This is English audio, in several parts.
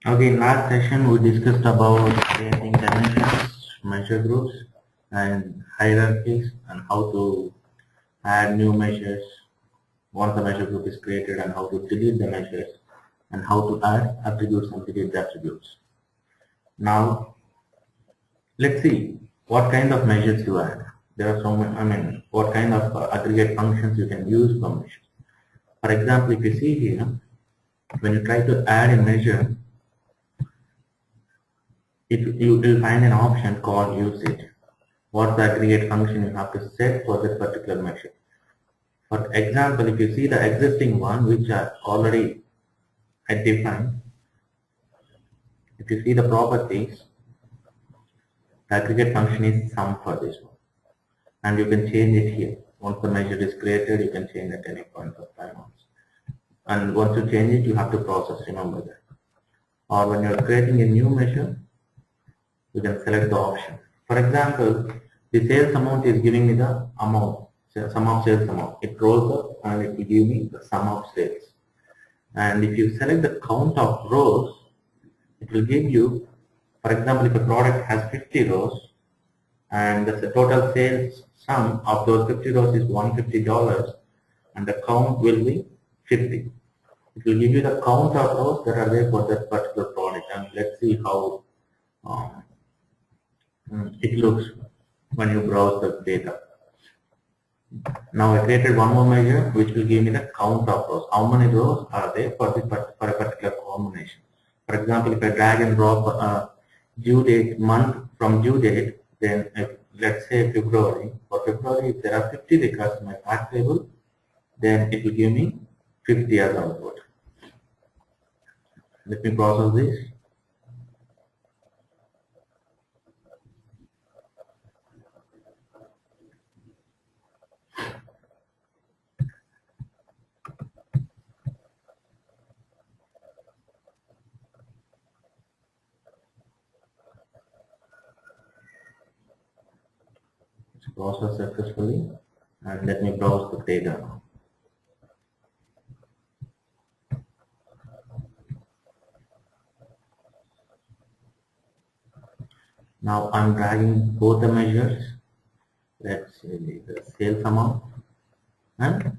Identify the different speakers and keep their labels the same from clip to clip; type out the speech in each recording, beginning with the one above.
Speaker 1: Okay, in last session we discussed about creating dimensions, measure groups, and hierarchies, and how to add new measures once the measure group is created, and how to delete the measures, and how to add attributes and delete the attributes. Now, let's see what kind of measures you add. There are so many, what kind of aggregate functions you can use for measures. For example, if you see here, when you try to add a measure, you will find an option called usage. What's the aggregate function you have to set for this particular measure. For example, if you see the existing one which are already defined, if you see the properties, the aggregate function is sum for this one. And you can change it here. Once the measure is created, you can change at any point of time also. And once you change it, you have to process, remember that. Or when you are creating a new measure, you can select the option. For example, the sales amount is giving me the amount, sum of sales amount. It rolls up and it will give me the sum of sales. And if you select the count of rows, it will give you, for example, if a product has 50 rows and the total sales sum of those 50 rows is $150 and the count will be 50. It will give you the count of rows that are there for that particular product, and let's see how it looks when you browse the data. Now I created one more measure which will give me the count of rows. How many rows are there for a particular combination? For example, if I drag and drop due date month from due date, then let's say February. For February, if there are 50 records in my fact table, then it will give me 50 as output. Let me process this. Process successfully, and let me browse the data now. Now I'm dragging both the measures. Let's see the sales amount and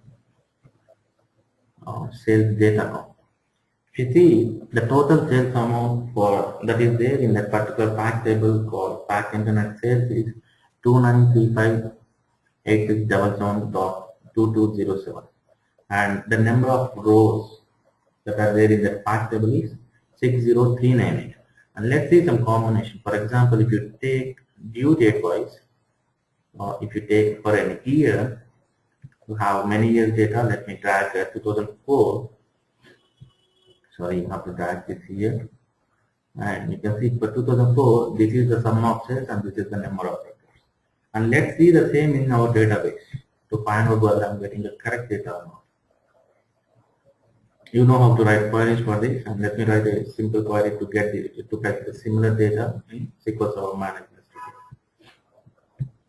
Speaker 1: sales data count. If you see the total sales amount for that is there in that particular fact table called fact internet sales is 29358677.2207, and the number of rows that are there in the fact table is 60398. And let's see some combination. For example, if you take due date wise, or if you take for an year, you have many years data. Let me drag 2004. Sorry, you have to drag this here. And you can see for 2004, this is the sum of sales and this is the number of records. And let's see the same in our database to find out whether I'm getting the correct data or not. You know how to write queries for this, and let me write a simple query to get the similar data in SQL Server Management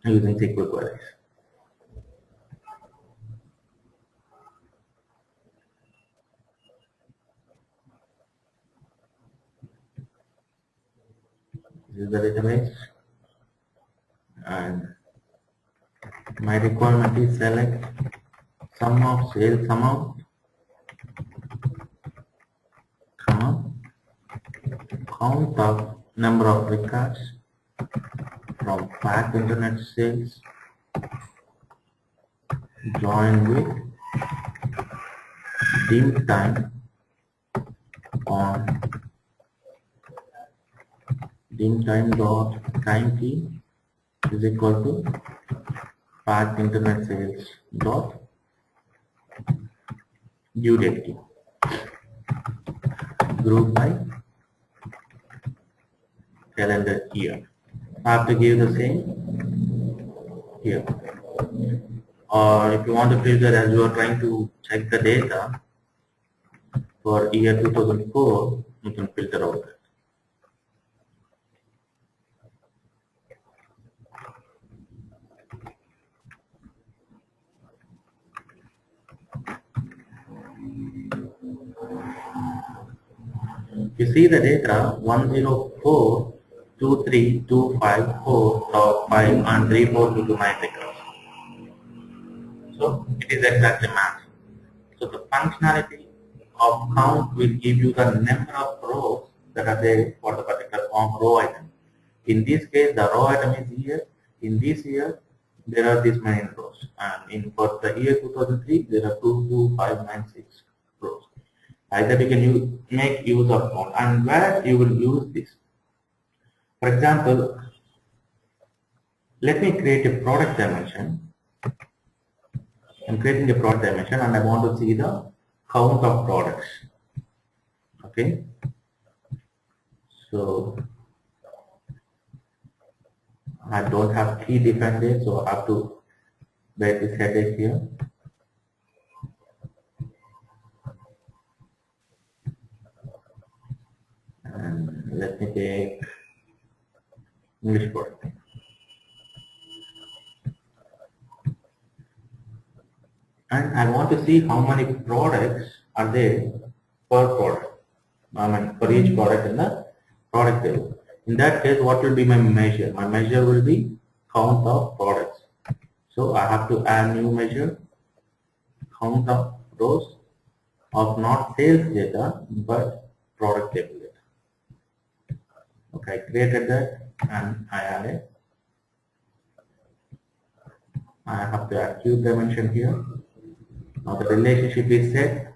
Speaker 1: using SQL queries. This is the database, and my requirement is select sum of sales amount, count of number of records from fact internet sales, join with dim time on dim time dot time key is equal to fact internet sales dot due date key, group by calendar year. I have to give the same here. Or if you want to filter as you are trying to check the data for year 2004, you can filter out that. you see the data 1042325 top 5 and 3422 records. So it is exactly matched. So the functionality of count will give you the number of rows that are there for the particular row item. In this case, the row item is here. In this year, there are these many rows. And in for the year 2003, there are 22596 rows. Either you can make use of count, and where you will use this. For example, let me create a product dimension. I'm creating a product dimension and I want to see the count of products. Okay. So I don't have key defined there, so I have to write this header here. And let me take English product. And I want to see how many products are there per product. I mean, for each product in the product table. In that case, what will be my measure? My measure will be count of products. So I have to add new measure, count of rows of not sales data but product table data. Okay, I created that and I added. I have to add cube dimension here. Now the relationship is set.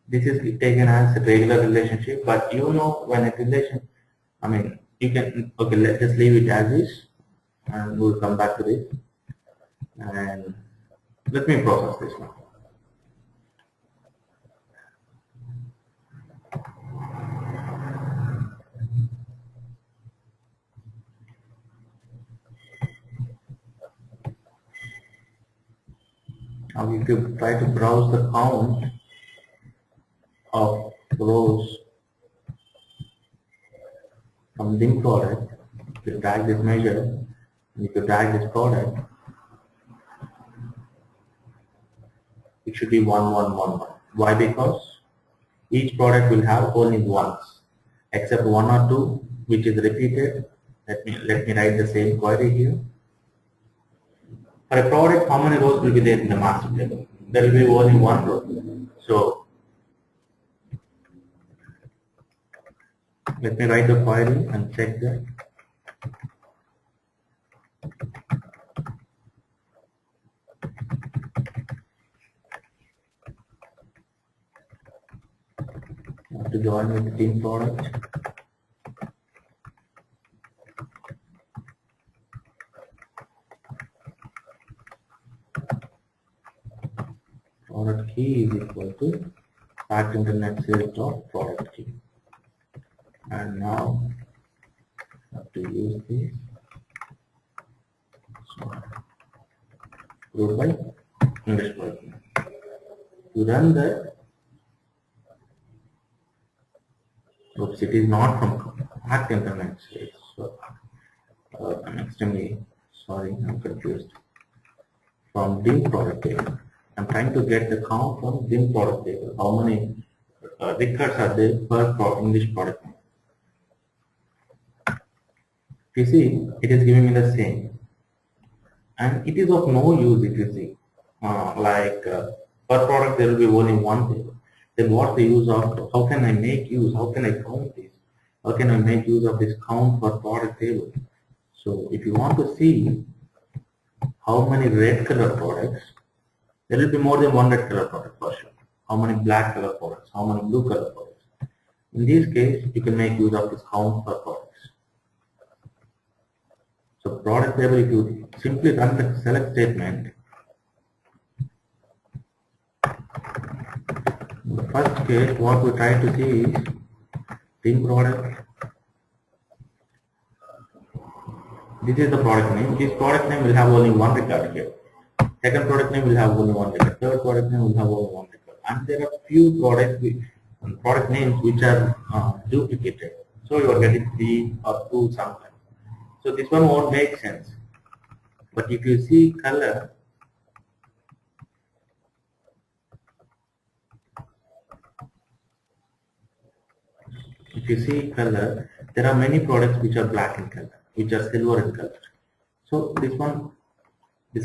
Speaker 1: This is taken as a regular relationship, but you know when a relation, I mean, you can, okay, let's just leave it as is and we'll come back to this. And let me process this now. Now if you try to browse the count of rows from dim product, if you drag this measure, and if you drag this product, it should be 1111. Why? Because each product will have only once, except one or two which is repeated. Let me write the same query here. For a product, how many rows will be there in the master table? There will be only one row. So let me write the query and check that. I have to join with the team product. Product key is equal to fact internet sales dot product key. And now I have to use this. So, group by English word. To run that, oops, it is not from fact internet sales. So I'm extremely sorry, I'm confused. From dim product table. I'm trying to get the count from dim product table. How many records are there per English product name? You see, it is giving me the same. And it is of no use if you see. Per product there will be only one table. Then what's the use of, how can I make use, how can I count this? How can I make use of this count per product table? So if you want to see how many red color products, there will be more than one red color product for sure. How many black color products, how many blue color products. In this case, you can make use of this count per products. So product table, if you simply run the select statement, in the first case, what we try to see is dim product. This is the product name. This product name will have only one record here. Second product name will have only one record. Third product name will have only one record. And there are few product names which are duplicated. So you are getting 3 or 2 sometimes. So this one won't make sense. But if you see color, if if you see color, there are many products which are black in color, which are silver in color. So this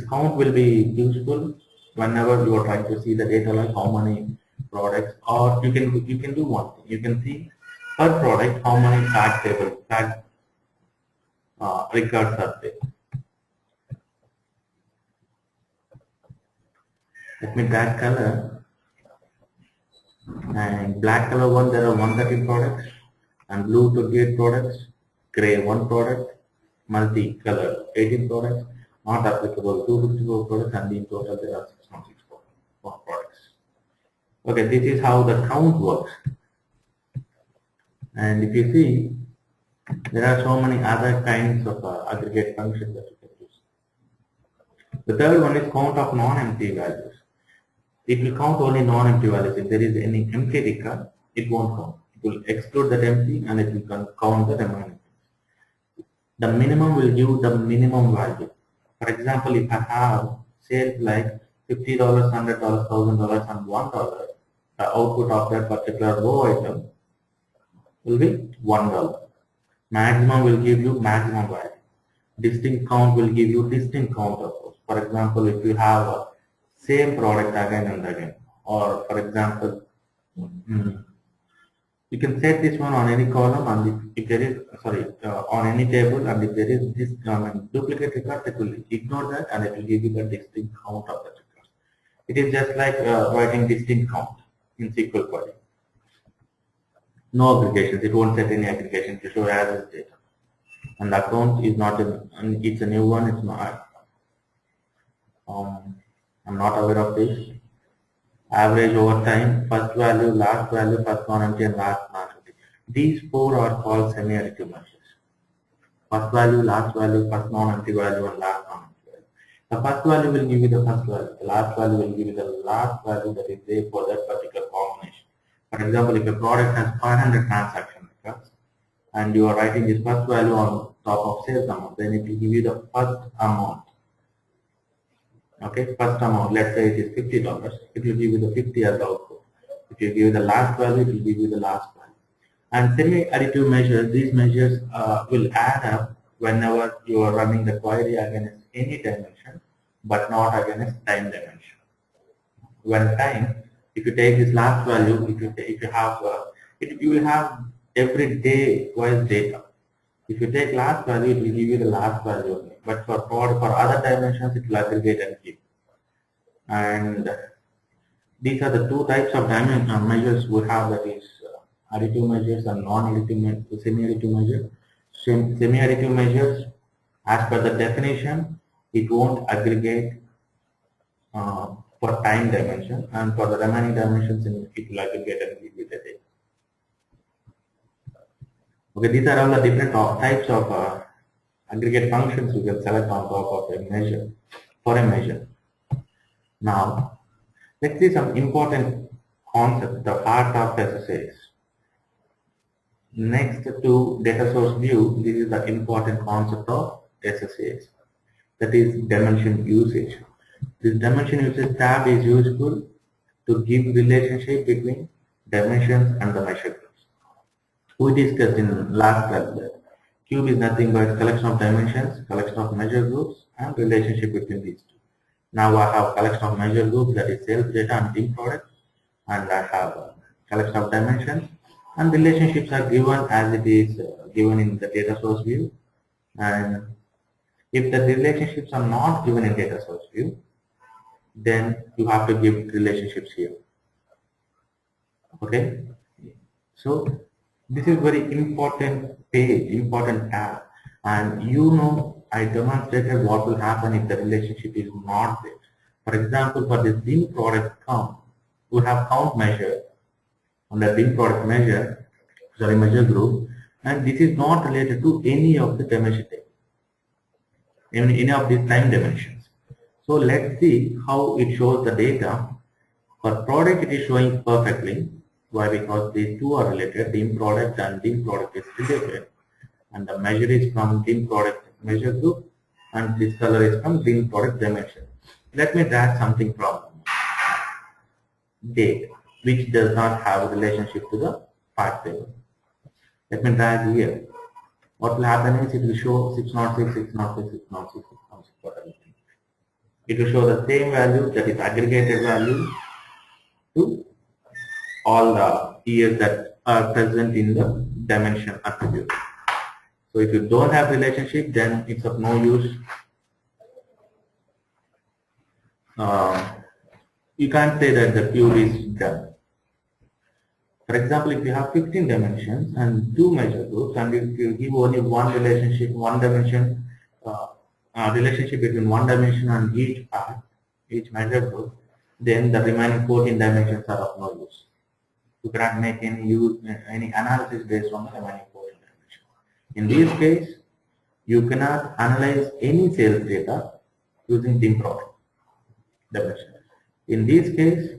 Speaker 1: count will be useful whenever you are trying to see the data, like how many products, or you can do one thing. You can see per product how many tag records are there. Let me tag color, and black color one, there are 113 products, and blue 28 products, gray 1 product, multi color 18 products, not applicable 254 products, and in total there are 664 products. Okay, this is how the count works. And if you see, there are so many other kinds of aggregate functions that you can use. The third one is count of non-empty values. It will count only non-empty values. If there is any empty record, it won't count. It will exclude that empty and it will count the remaining. The minimum will give the minimum value. For example, if I have sales like $50, $100, $1,000, and $1, the output of that particular row item will be $1. Maximum will give you maximum value. Distinct count will give you distinct count of those. For example, if you have a same product again and again, or for example, you can set this one on any column, and if there is on any table, and if there is this duplicate record, it will ignore that and it will give you the distinct count of that record. It is just like writing distinct count in SQL query. No aggregations, it won't set any aggregation to show as data. And the account is not it's a new one, it's not. I'm not aware of this. Average over time, first value, last value, first non-empty, and last non-empty. These four are called semi-additive measures. First value, last value, first non-empty value, and last non-empty value. The first value will give you the first value. The last value will give you the last value that is there for that particular combination. For example, if a product has 500 transaction records, and you are writing this first value on top of sales amount, then it will give you the first amount. Okay, first amount, let's say it is $50, it will give you the 50 as the output. If you give you the last value, it will give you the last value. And semi-additive measures, these measures will add up whenever you are running the query against any dimension, but not against time dimension. When time, if you take this last value, if you have, you will have every day twice data. If you take last value, it will give you the last value only. But for other dimensions, it will aggregate and keep. And these are the two types of measures we have, that is additive measures and non-additive, semi-additive measures. Semi-additive measures, as per the definition, it won't aggregate for time dimension, and for the remaining dimensions, it will aggregate and give you the data. Okay, these are all the different types of aggregate functions you can select on top of a measure, for a measure. Now, let's see some important concepts, the heart of SSAS. Next to data source view, this is the important concept of SSAS, that is dimension usage. This dimension usage tab is useful to give relationship between dimensions and the measure groups. We discussed in last class that cube is nothing but collection of dimensions, collection of measure groups, and relationship between these two. Now I have collection of measure groups, that is sales data and team products, and I have a collection of dimensions, and relationships are given as it is given in the data source view. And if the relationships are not given in data source view, then you have to give relationships here. Okay, so this is very important page, important tab, and I demonstrated what will happen if the relationship is not there. For example, for this bin product count, we have count measure on the bin product measure group, and this is not related to any of the dimension table, any of these time dimensions. So let's see how it shows the data. For product, it is showing perfectly. Why? Because these two are related, dim product and dim product is related, and the measure is from dim product measure group, and this color is from dim product dimension. Let me drag something from date, which does not have a relationship to the fact table. Let me drag here. What will happen is it will show 606, 606, 606, 606 for everything. It will show the same value, that is aggregated value, to all the years that are present in the dimension attribute. So if you don't have relationship, then it's of no use. You can't say that the cube is done. For example, if you have 15 dimensions and 2 measure groups, and if you give only one relationship, one dimension, relationship between one dimension and each part, each measure group, then the remaining 14 dimensions are of no use. You cannot make any analysis based on the remaining 14 dimensions. In this case, you cannot analyze any sales data using dim product dimension. In this case,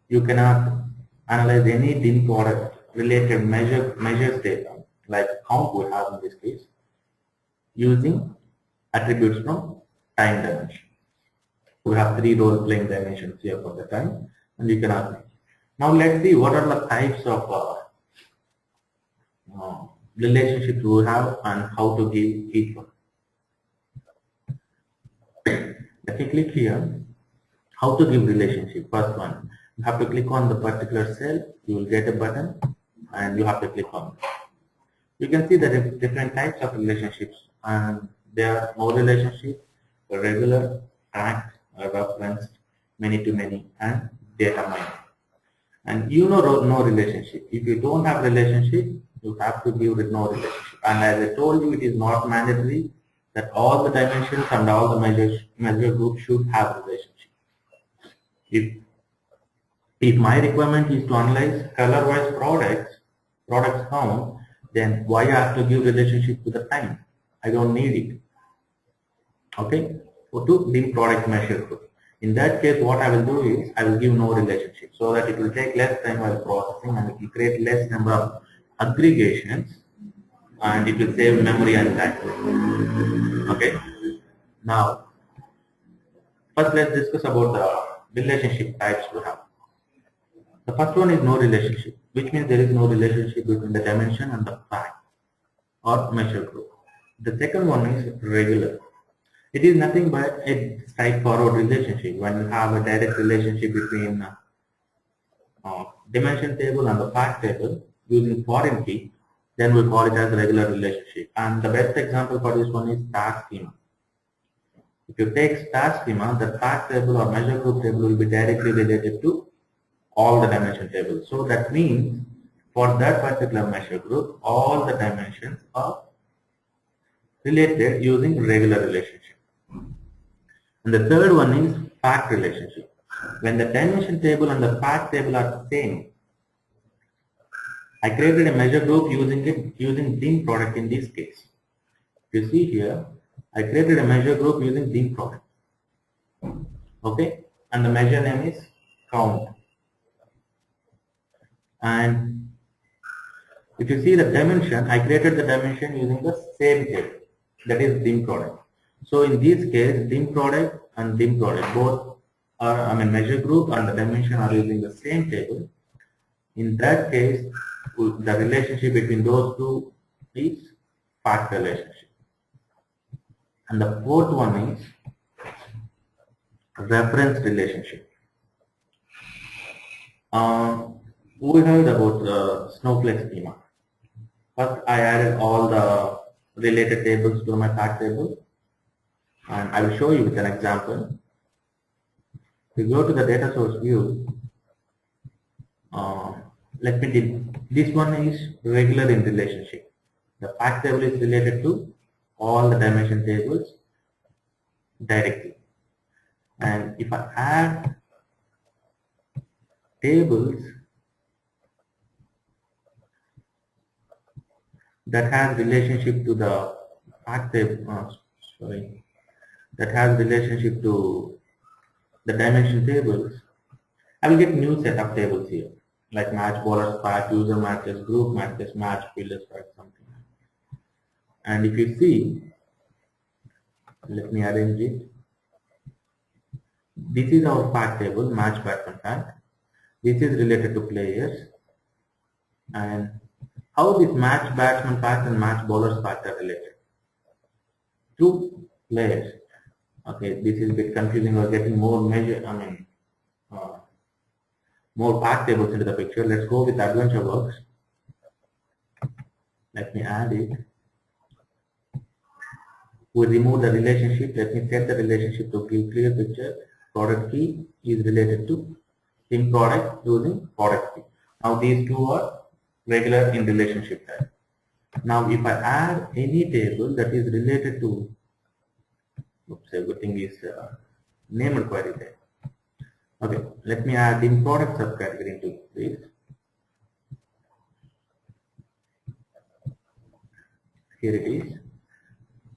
Speaker 1: you cannot analyze any dim product related measures data like count we have in this case using attributes from time dimension. We have 3 role playing dimensions here for the time, and we cannot make. Now let's see what are the types of relationships we have and how to give each one. Let me click here. How to give relationship. First one, you have to click on the particular cell, you will get a button and you have to click on it. You can see the different types of relationships, and there are no relationship, regular, tracked, referenced, many to many, and data mining. And you know no relationship. If you don't have relationship, you have to give it no relationship. And as I told you, it is not mandatory that all the dimensions and all the measure groups should have relationship. If my requirement is to analyze color-wise products count, then why I have to give relationship to the time? I don't need it. Okay, so to dim product measure group. In that case, what I will do is I will give no relationship so that it will take less time while processing and it will create less number of aggregations and it will save memory and time. Okay. Now, first let's discuss about the relationship types we have. The first one is no relationship, which means there is no relationship between the dimension and the fact or measure group. The second one is regular. It is nothing but a straightforward relationship. When you have a direct relationship between dimension table and the fact table using foreign key, then we call it as regular relationship. And the best example for this one is star schema. If you take star schema, the fact table or measure group table will be directly related to all the dimension tables. So that means for that particular measure group, all the dimensions are related using regular relationship. And the third one is fact relationship. When the dimension table and the fact table are the same, I created a measure group using dim product in this case. You see here, I created a measure group using dim product. Okay, and the measure name is count. And if you see the dimension, I created the dimension using the same table, that is dim product. So in this case, dim product and dim product both are, measure group and the dimension are using the same table. In that case, the relationship between those two is fact relationship. And the fourth one is reference relationship. We heard about snowflake schema. First, I added all the related tables to my fact table, and I will show you with an example. If you go to the data source view, this one is regular in relationship. The fact table is related to all the dimension tables directly. And if I add tables that has relationship to the fact table, that has relationship to the dimension tables, I will get new set of tables here, like match borders, fact, user matches, group matches, match fielders, or something. And if you see, let me arrange it. This is our fact table, match pattern fact. This is related to players, and How this match batsman fact and match bowlers fact are related? Two players. Okay, this is a bit confusing. We're getting more uh, more fact tables into the picture. Let's go with adventure works. Let me add it. We remove the relationship. Let me set the relationship to give clear picture. Product key is related to in product using product key. Now these two are regular in relationship type. Now if I add any table that is related to, oops, everything is named query there. Okay, let me add in product subcategory into this. Here it is.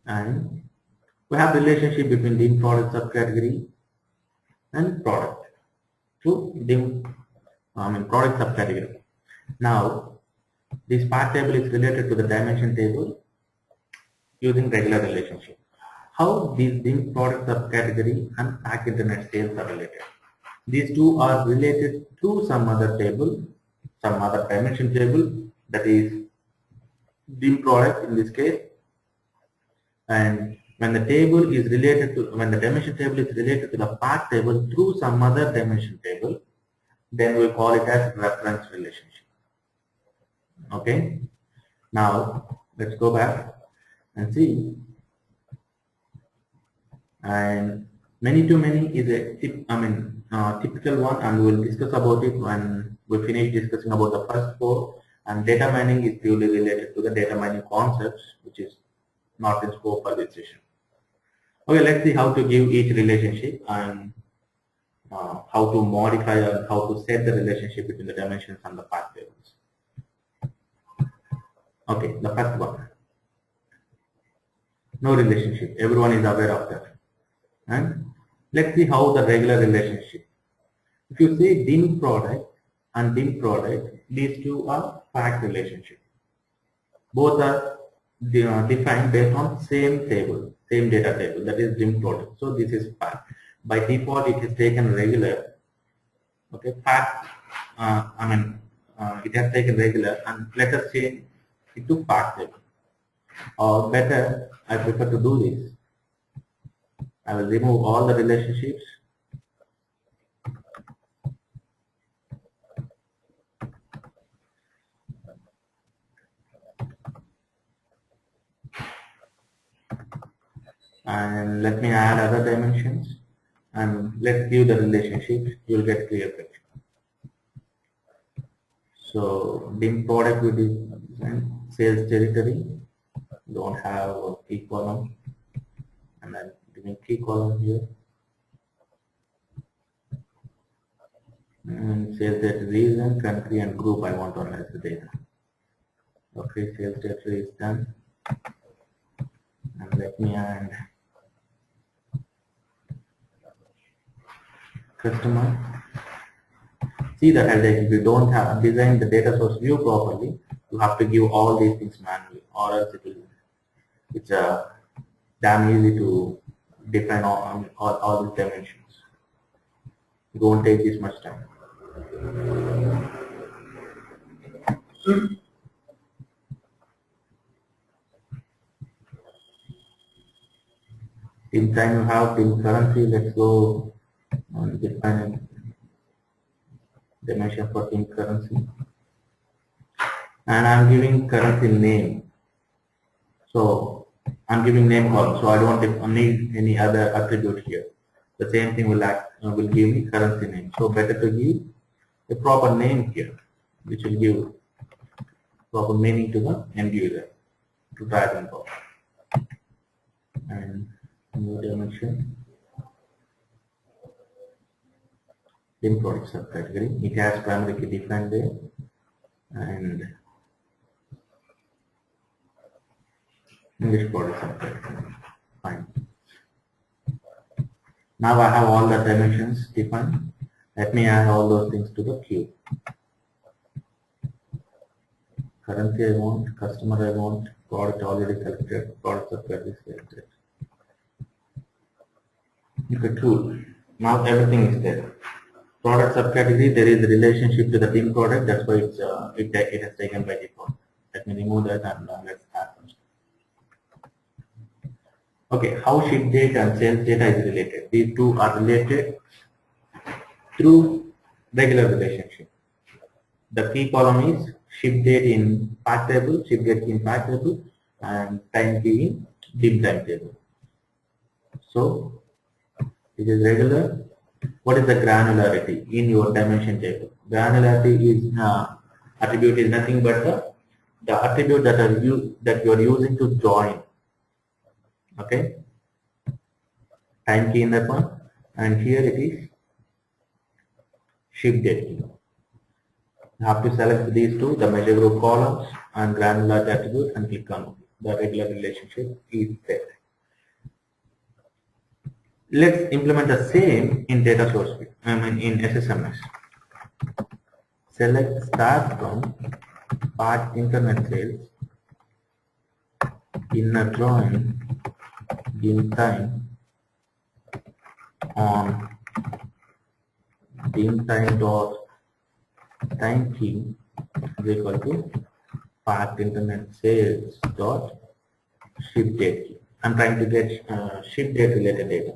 Speaker 1: And we have relationship between dim product subcategory and product to dim product subcategory. Now this part table is related to the dimension table using regular relationship. How these dim product subcategory and pack internet sales are related? These two are related to some other table, some other dimension table, that is dim product in this case. And when the table is related to, when the dimension table is related to the path table through some other dimension table, then we call it as reference relationship. Okay. Now let's go back and see. And many to many is a typical one, and we'll discuss about it when we finish discussing about the first four. And data mining is purely related to the data mining concepts, which is not in scope for this session. Okay, let's see how to give each relationship and how to modify and how to set the relationship between the dimensions and the path tables. Okay, the first one. No relationship. Everyone is aware of that. And let's see how the regular relationship. If you say dim product and dim product, these two are fact relationship. Both are defined based on same table, same data table, that is dim product. So this is fact. By default, it is taken regular. Okay, fact. It has taken regular, and let us change it to fact table. Or better, I prefer to do this. I will remove all the relationships. And let me add other dimensions, and let's give the relationships. You will get clear picture. So dim product will be sales territory. Don't have a key column, and I'm giving key column here. And sales data region, country, and group. I want to analyze the data. Okay, sales data is done. And let me add customer. See that if you don't have designed the data source view properly, you have to give all these things manually, or else it's damn easy to define all these dimensions. It won't take this much time. In time you have in currency, let's go and define a dimension for in currency. And I'm giving currency name. So I'm giving name column, so I don't need any other attribute here. The same thing will give me currency name. So better to give a proper name here, which will give proper meaning to the end user to drag and drop. And new dimension in product subcategory. It has primary key defined there, and English product subcategory. Fine. Now I have all the dimensions defined. Let me add all those things to the queue. Currency I want, customer I want, product already selected, product subcategory selected. Okay, cool. Now everything is there. Product subcategory, there is a relationship to the dim product. That's why it has taken by default. me remove that and let's add some. Okay, how ship date and sales data is related. These two are related through regular relationship. The key column is ship date in fact table, ship date in fact table, and time key in dim time table. So it is regular. What is the granularity in your dimension table? Granularity is attribute is nothing but the attribute that you are using to join. Okay, time key in that one, and here it is ship date key. You have to select these two, the measure group columns and granularity attribute, and click on the regular relationship is there. Let's implement the same in data source view, in SSMS. Select start from part internet sales, inner join, dim time on dim time dot time key is equal to part internet sales dot ship date key. I'm trying to get ship date related data.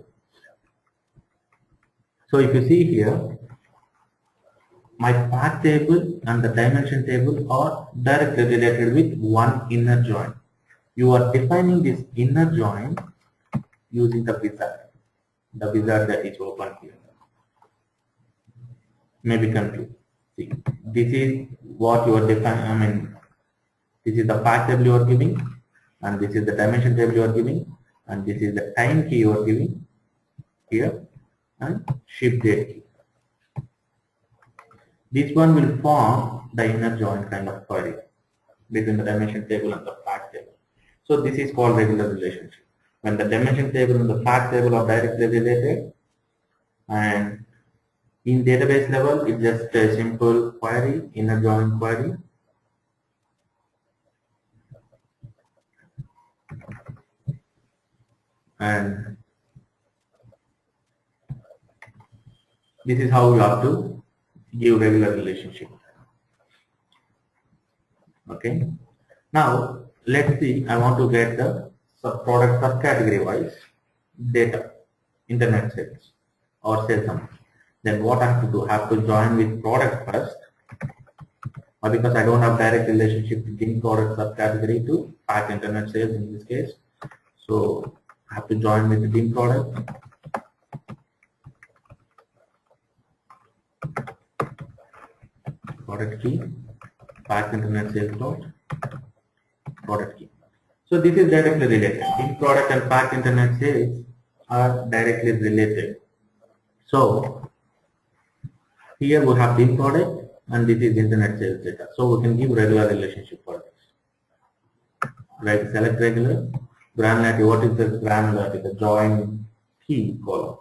Speaker 1: So if you see here, my path table and the dimension table are directly related with one inner join. You are defining this inner join using the wizard that is open here. Maybe confused. See, this is what you are defining. This is the path table you are giving, and this is the dimension table you are giving, and this is the time key you are giving here, and ship date key. This one will form the inner join kind of query between the dimension table and the fact table. So this is called regular relationship. When the dimension table and the fact table are directly related, and in database level, it's just a simple query, inner join query. And this is how you have to give regular relationship. Okay. Now let's see. I want to get the product subcategory wise data, internet sales or sales amount. Then what I have to do? I have to join with product first, or because I don't have direct relationship between product subcategory to pack internet sales in this case. So I have to join with the dim product. Product key, pack internet sales dot product key. So this is directly related. Dim product and pack internet sales are directly related. So here we have dim product and this is internet sales data. So we can give regular relationship for this. Right, select regular. Granularity, what is the granularity? The join key column.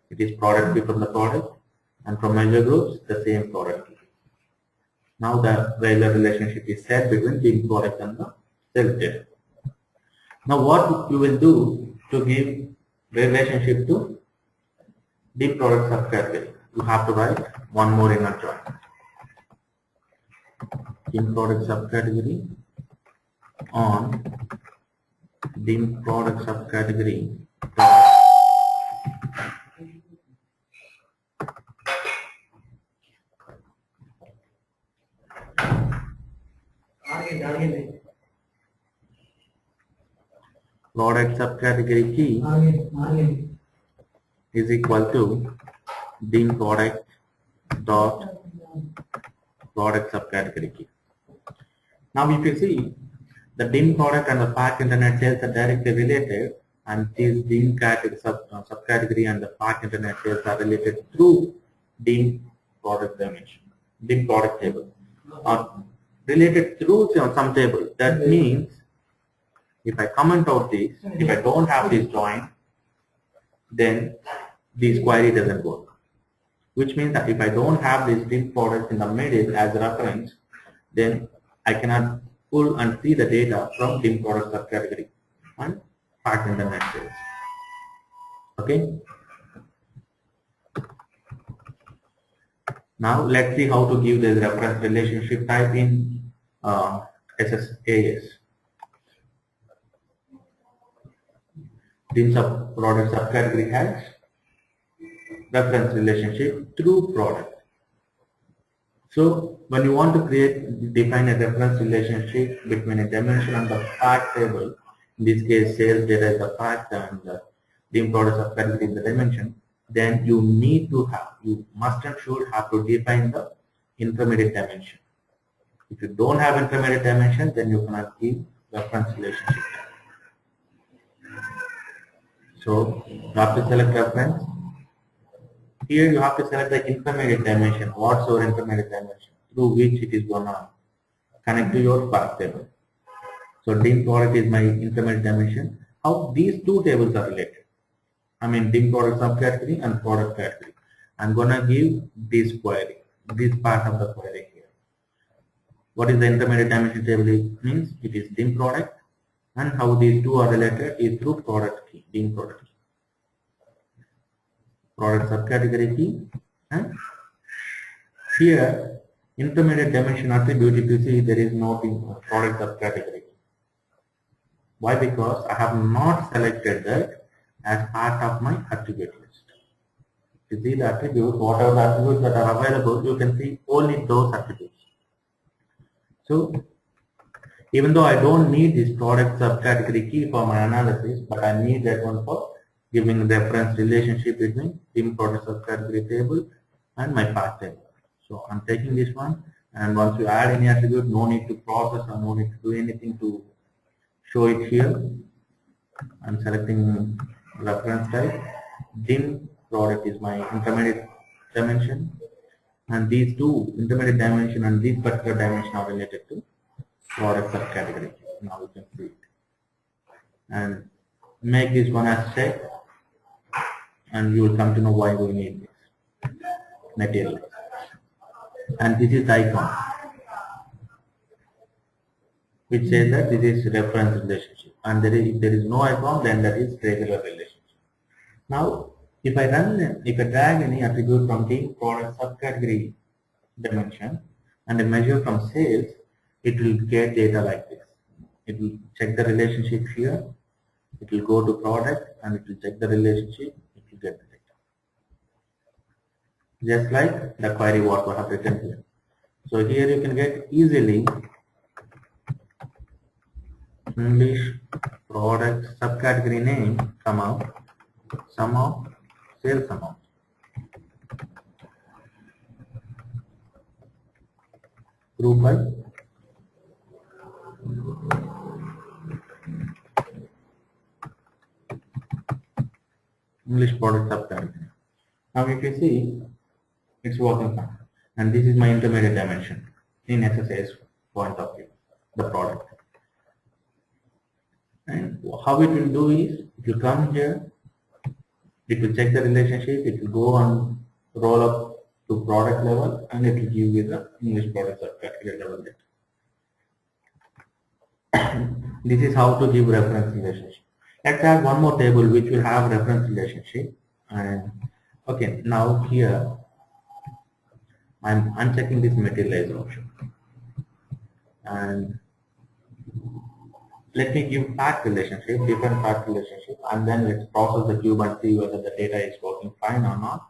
Speaker 1: It is product key from the product, and from measure groups, the same product key. Now the regular relationship is set between dim product and the sales data. Now what you will do to give relationship to dim product subcategory? You have to write one more inner join. Dim product subcategory on dim product subcategory product subcategory key is equal to dim product dot product subcategory key. Now if you see, the dim product and the pack internet sales are directly related, and these dim subcategory and the pack internet sales are related through dim product dimension, dim product table, or related through some table. That means if I comment out this, if I don't have this join, then this query doesn't work. Which means that if I don't have this dim product in the middle as a reference, then I cannot pull and see the data from dim product subcategory and pack internet sales. Okay. Now let's see how to give this reference relationship type in SSAS. Dim product subcategory has reference relationship through product. So when you want to define a reference relationship between a dimension and the fact table, in this case sales data is the fact and the dim product subcategory is the dimension, then you must and should have to define the intermediate dimension. If you don't have intermediate dimension, then you cannot give reference relationship. So you have to select reference. Here you have to select the intermediate dimension. What's your intermediate dimension through which it is gonna connect to your fact table. So dim product is my intermediate dimension. How these two tables are related? I mean dim product subcategory and product category. I'm gonna give this query, this part of the query here. What is the intermediate dimension table? It means it is dim product, and how these two are related is through product key, dim product key. Product subcategory key, and here intermediate dimension attribute, if you see there is no product subcategory. Why? Because I have not selected that as part of my attribute list. You see the attributes, whatever the attributes that are available, you can see only those attributes. So even though I don't need this product subcategory key for my analysis, but I need that one for giving reference relationship between dim product subcategory table and my fact table. So I'm taking this one, and once you add any attribute, no need to process or no need to do anything to show it here. I'm selecting reference type. Dim product is my intermediate dimension, and these two intermediate dimension and this particular dimension are related to product subcategory. Now you can see it, and make this one as check, and you will come to know why we need this material. And this is the icon which says that this is reference relationship, and if there is no icon, then that is regular relationship. Now if I drag any attribute from dim product subcategory dimension and I measure from sales, it will get data like this. It will check the relationship here, it will go to product, and it will check the relationship, it will get the data. Just like the query what we have written here. So here you can get easily English product subcategory name, comma, sum of sales amount. Group by English product subcategory. Now if you see, it's working fine. And this is my intermediate dimension in SSAS point of view, the product. And how it will do is, if you come here, it will check the relationship, it will go and roll up to product level, and it will give you the English product subcategory level data. This is how to give reference relationship. Let's add one more table which will have reference relationship. And okay, now here I'm unchecking this materialize option, and let me give fact relationship, different fact relationship, and then let's process the cube and see whether the data is working fine or not.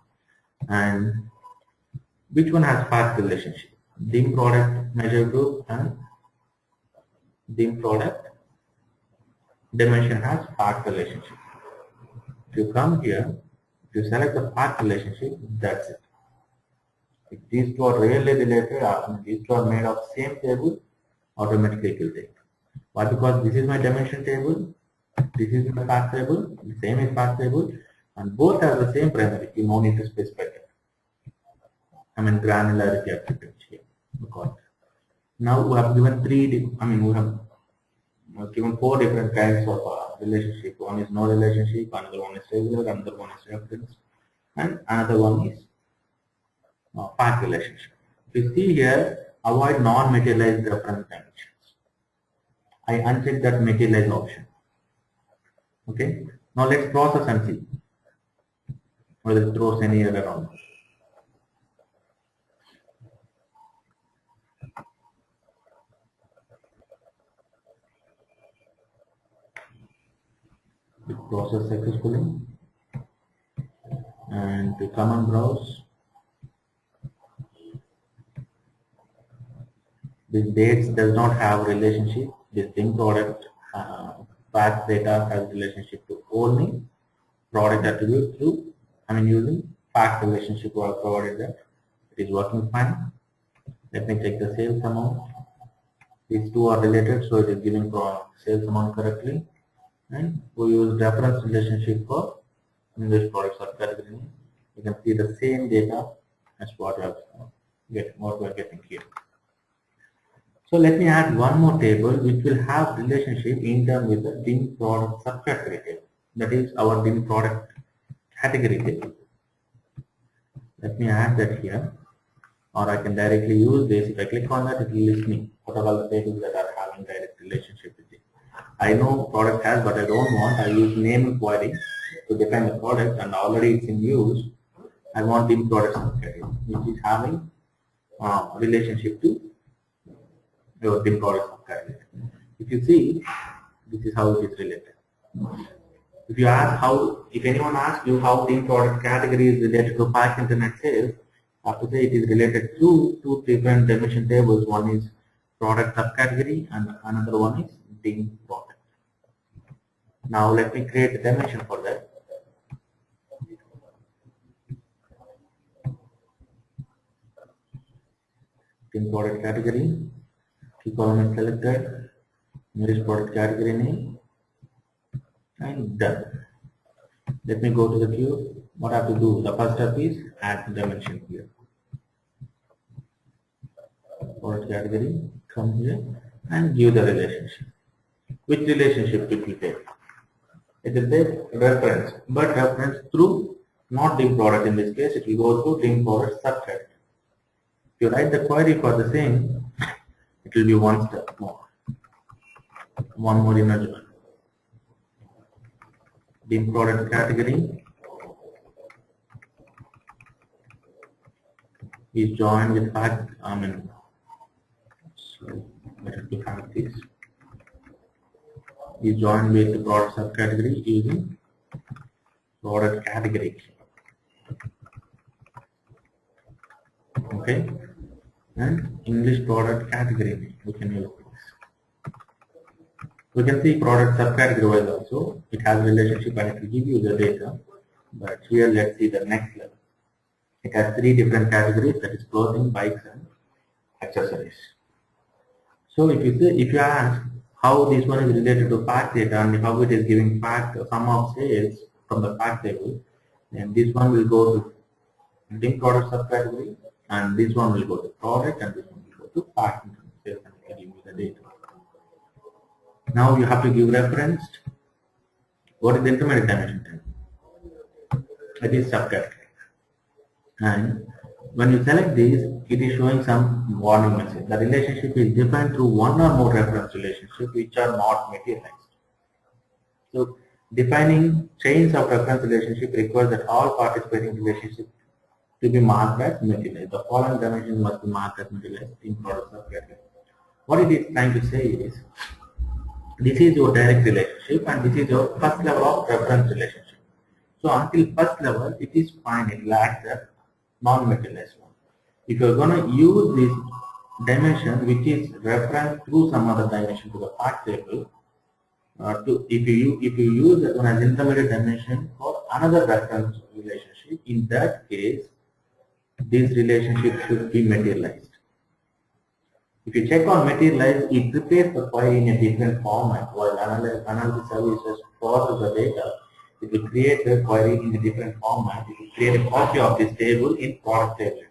Speaker 1: And which one has fact relationship? Dim product measure group and dim product dimension has fact relationship. If you come here, if you select the fact relationship, that's it. If these two are really related, these two are made of same table, automatically it will take. Why? Because this is my dimension table, this is my fact table, the same is fact table, and both have the same primary. You no need to specify it. I mean granularity attributes here. Because now we have given we have given four different kinds of relationship. One is no relationship, another one is regular, another one is reference, and another one is fact relationship. If you see here, avoid non-materialized reference dimensions. I uncheck that materialize option. Okay. Now let's process and see whether it throws any error or not. it processed successfully, and to come and browse. This dates does not have relationship. This thing product fact data has relationship to only product attribute through using fact relationship or provided that it is working fine. Let me check the sales amount. These two are related, so it is giving sales amount correctly. And we use reference relationship for English product subcategory. You can see the same data as what we are getting here. So let me add one more table which will have relationship in terms with the DIM product subcategory table. That is our DIM product category table. Let me add that here, or I can directly use this. If I click on that, it will list me what are all the tables that are having direct relationship with it. I know product has, but I don't want. I use name query to define the product, and already it's in use. I want DIM product subcategory, which is having relationship to your DIM product subcategory. If you see, this is how it is related. If you ask if anyone asks you how DIM product category is related to packed internet sales, I have to say it is related to two different dimension tables. One is product subcategory and another one is DIM product. Now let me create a dimension for that. DIM product category, key column is selected, nearest product category name, and done. Let me go to the queue. What I have to do, the first step is add the dimension here. Product category, come here and give the relationship. Which relationship it will take? It will take reference, but reference through not DIM product. In this case, it will go through DIM product subcategory. If you write the query for the same, it will be one step more. One more image. DIM product category is joined with fact. So better to have this. Is joined with the product subcategory using product category. Okay, and English product category we can use this. We can see product subcategory wise also it has relationship and it will give you the data. But here let's see the next level. It has three different categories, that is clothing, bikes, and accessories. So if you ask how this one is related to fact data and how it is giving fact sum of sales from the fact table, then this one will go to DIM product subcategory, and this one will go to product, and this one will go to fact sales, and it will give you the data. Now you have to give reference. What is the intermediate dimension table? It is subcategory. And when you select this, it is showing some warning message. The relationship is defined through one or more reference relationships which are not materialized. So defining chains of reference relationship requires that all participating relationships to be marked as materialized. The following dimensions must be marked as materialized in product subcategory. What it is trying to say is, this is your direct relationship and this is your first level of reference relationship. So until first level, it is fine, it lacks the non-materialized one. If you are going to use this dimension which is referenced through some other dimension to the fact table, if you use that one as intermediate dimension for another reference relationship, in that case this relationship should be materialized. If you check on materialized, it prepares the query in a different format, while analysis services process the data. It will create the query in a different format. It will create a copy of this table in product tables.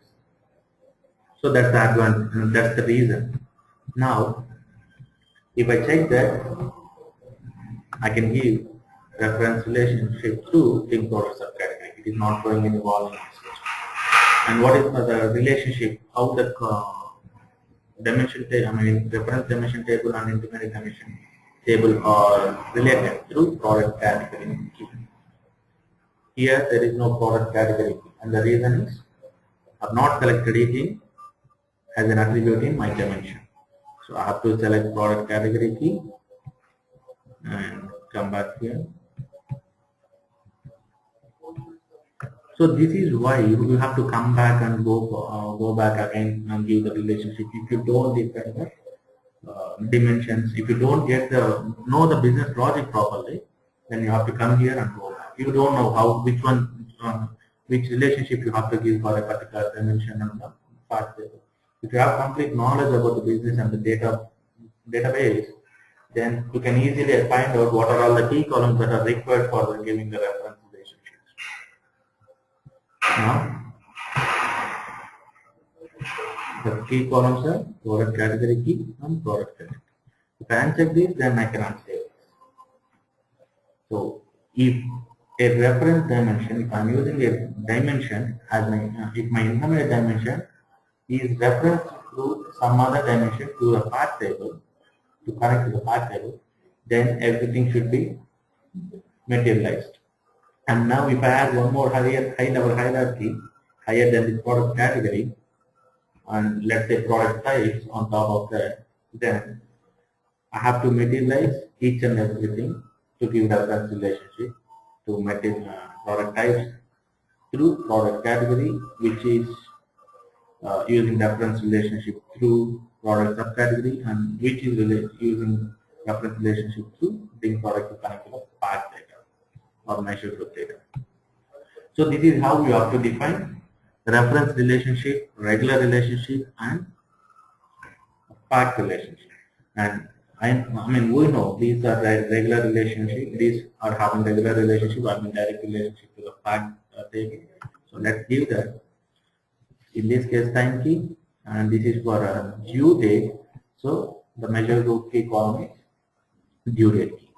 Speaker 1: So that's the advantage, that's the reason. Now, if I check that, I can give reference relationship to DIM product subcategory. It is not showing any volume message. And what is the relationship? How the dimension table, reference dimension table and intermediate dimension table are related through product category. Here there is no product category, and the reason is I have not selected it as an attribute in my dimension. So I have to select product category key and come back here So this is why you have to come back and go back again and give the relationship. If you don't define the dimensions, if you don't get the know the business logic properly, then you have to come here and go back. You don't know how which relationship you have to give for a particular dimension and the fact table. If you have complete knowledge about the business and the database, then you can easily find out what are all the key columns that are required for giving the reference relationships. Now, the key columns are product category key and product category. If I uncheck this, then I can unsave this. So, if a reference dimension, if I am using a dimension as if my intermediate dimension is referenced to some other dimension to the fact table, to connect to the fact table, then everything should be materialized. And now if I add one more high-level hierarchy higher than the product category, and let's say product types on top of that, then I have to materialize each and everything to give reference relationship to product types through product category, which is using reference relationship through product subcategory, and which is using reference relationship through being product to connect to the path data or measure group data. So this is how you have to define reference relationship, regular relationship, and path relationship. And I mean, we know these are regular relationship. These are having regular relationship, I mean direct relationship to the path table. So let's give that. In this case, time key, and this is for a due date. So the measure group key column is due date key,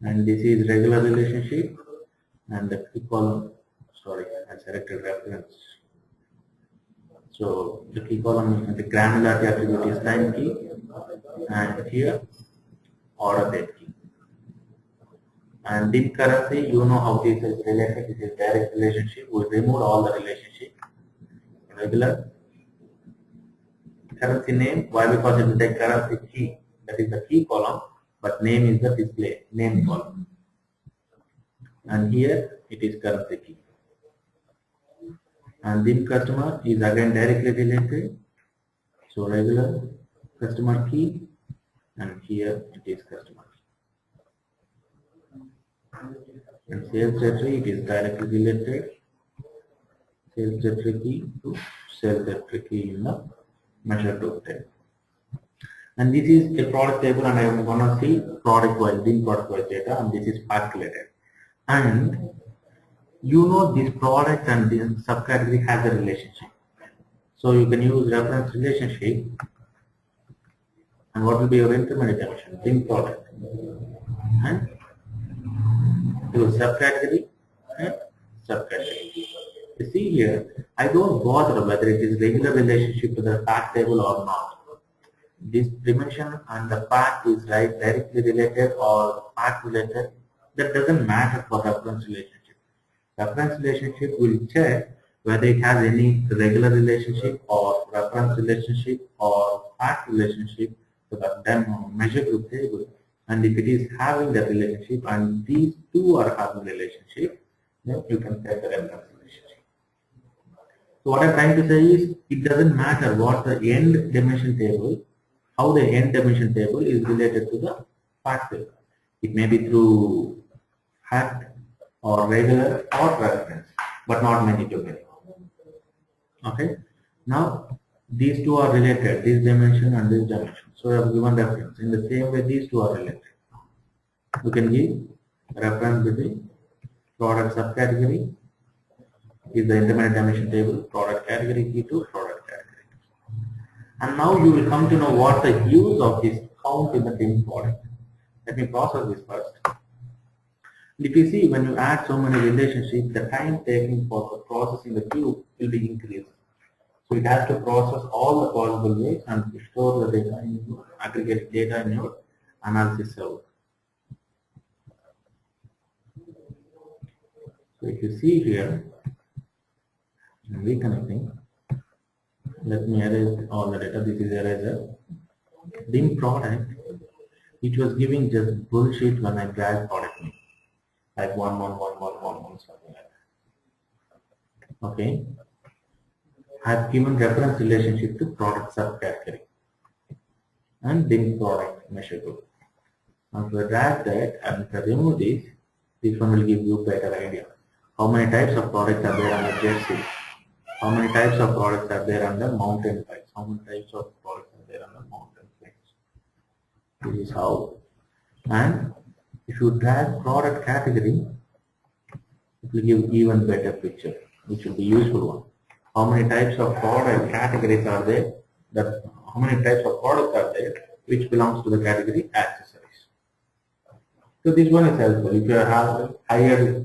Speaker 1: and this is regular relationship, and the key column. Sorry, I selected reference. So the key column is the granularity attribute is time key, and here order date key. And in currency, you know how this is related. This is direct relationship. We remove all the relationship. Regular currency name. Why? Because it is the currency key. That is the key column, but name is the display name column. And here it is currency key. And then customer is again directly related. So regular customer key, and here it is customer. And sales territory, it is directly related. Sales territory key to sales territory key in the measure group table. And this is a product table, and I am going to see product wise, din product wise data, and this is path related. And you know this product and this subcategory has a relationship. So you can use reference relationship, and what will be your intermediate dimension? Din product. And to subcategory and subcategory. You see here, I don't bother whether it is regular relationship to the fact table or not. This dimension and the fact is directly related or fact related. That doesn't matter for reference relationship. Reference relationship will check whether it has any regular relationship or reference relationship or fact relationship to the measure group table. And if it is having that relationship and these two are having relationship, then you can set the reference relationship. So what I'm trying to say is, it doesn't matter what the end dimension table, how the end dimension table is related to the fact table. It may be through fact or regular or reference, but not many to many. Okay. Now these two are related, this dimension and this dimension. So I have given reference. In the same way, these two are related. You can give reference between product subcategory is the intermediate dimension table, product category key to product category. And now you will come to know what the use of this count in the same product. Let me process this first. If you see, when you add so many relationships, the time taken for processing the cube will be increased. So it has to process all the possible ways and store the data in your aggregate data in your analysis server. So if you see here, reconnecting, let me erase all the data. This is eraser. Dim product, it was giving just bullshit when I dragged product name, like 1111 Okay, I have given reference relationship to product subcategory and then product measure group. Now if I drag that and if I remove this one will give you better idea. How many types of products are there under jersey? How many types of products are there under mountain bikes? How many types of products are there under mountain bikes? This is how. And if you drag product category, it will give even better picture, which will be useful one. How many types of product categories are there? That how many types of products are there which belongs to the category accessories? So this one is helpful if you have higher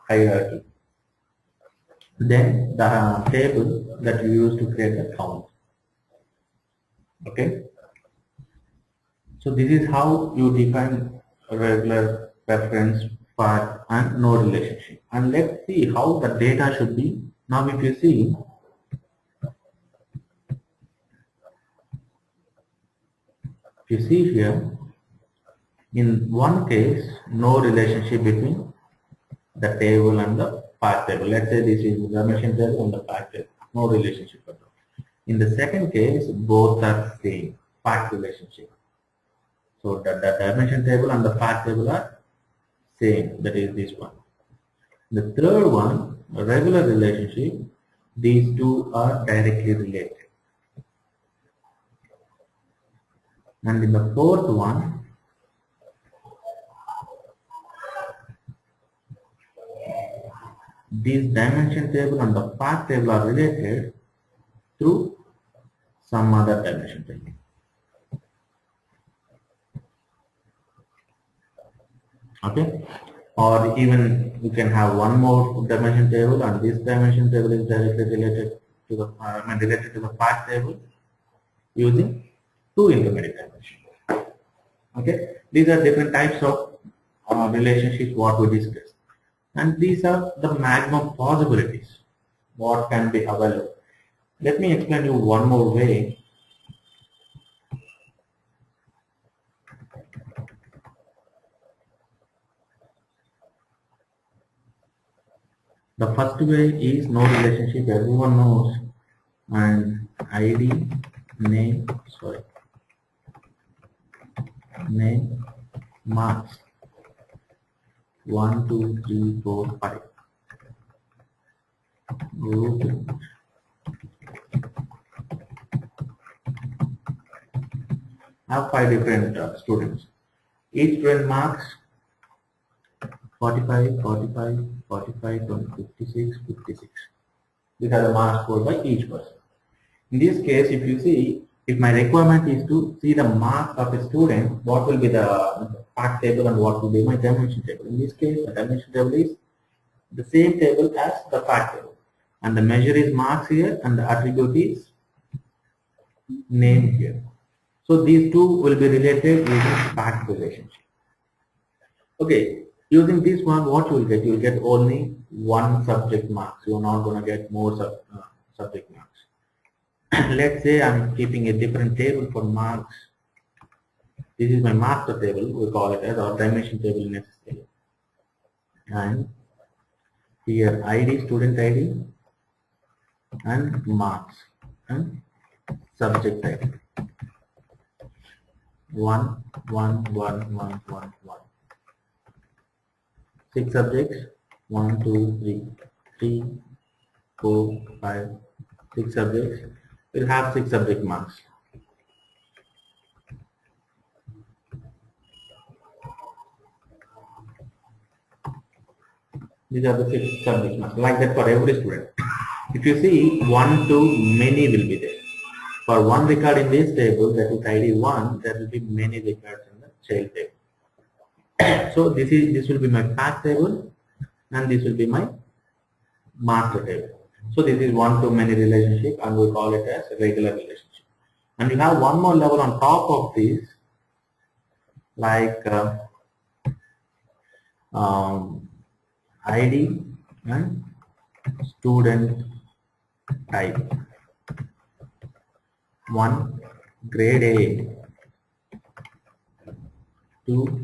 Speaker 1: hierarchy. Then the table that you use to create the count. Okay. So this is how you define a regular, reference, path, and no relationship. And let's see how the data should be. Now if you see here, in one case, no relationship between the table and the path table. Let's say this is the dimension table and the path table. No relationship at all. In the second case, both are same, path relationship. So the dimension table and the path table are same, that is this one. The third one, a regular relationship, these two are directly related. And in the fourth one, these dimension table and the path table are related through some other dimension table. Okay, or even you can have one more dimension table, and this dimension table is directly related to the path table using two intermediate dimensions. Okay, these are different types of relationships what we discussed, and these are the maximum possibilities what can be available. Let me explain you one more way. The first way is no relationship, everyone knows, and ID, name, marks, 1, 2, 3, 4, 5. Group. I have 5 different students. Each student marks 45, 45, 45, 56, 56. These are the marks scored by each person. In this case, if you see, if my requirement is to see the marks of a student, what will be the fact table and what will be my dimension table? In this case, the dimension table is the same table as the fact table. And the measure is marks here and the attribute is name here. So these two will be related using fact relationship. Okay. Using this one, what you will get? You will get only one subject marks. You are not going to get more subject marks. Let's say I am keeping a different table for marks. This is my master table. We call it as our dimension table in SSAS. And here ID, student ID, and marks and subject ID. 1, 1, 1, 1, 1, 1. 6 subjects, 1, 2, 3, 3, 4, 5, 6 subjects. We'll have 6 subject marks. These are the 6 subject marks, like that for every student. If you see 1, 2, many will be there. For one record in this table, that is ID 1, there will be many records in the child table. So this will be my fact table and this will be my master table. So this is one to many relationship and we call it as a regular relationship. And you have one more level on top of this, like ID and student type. 1 grade A, 2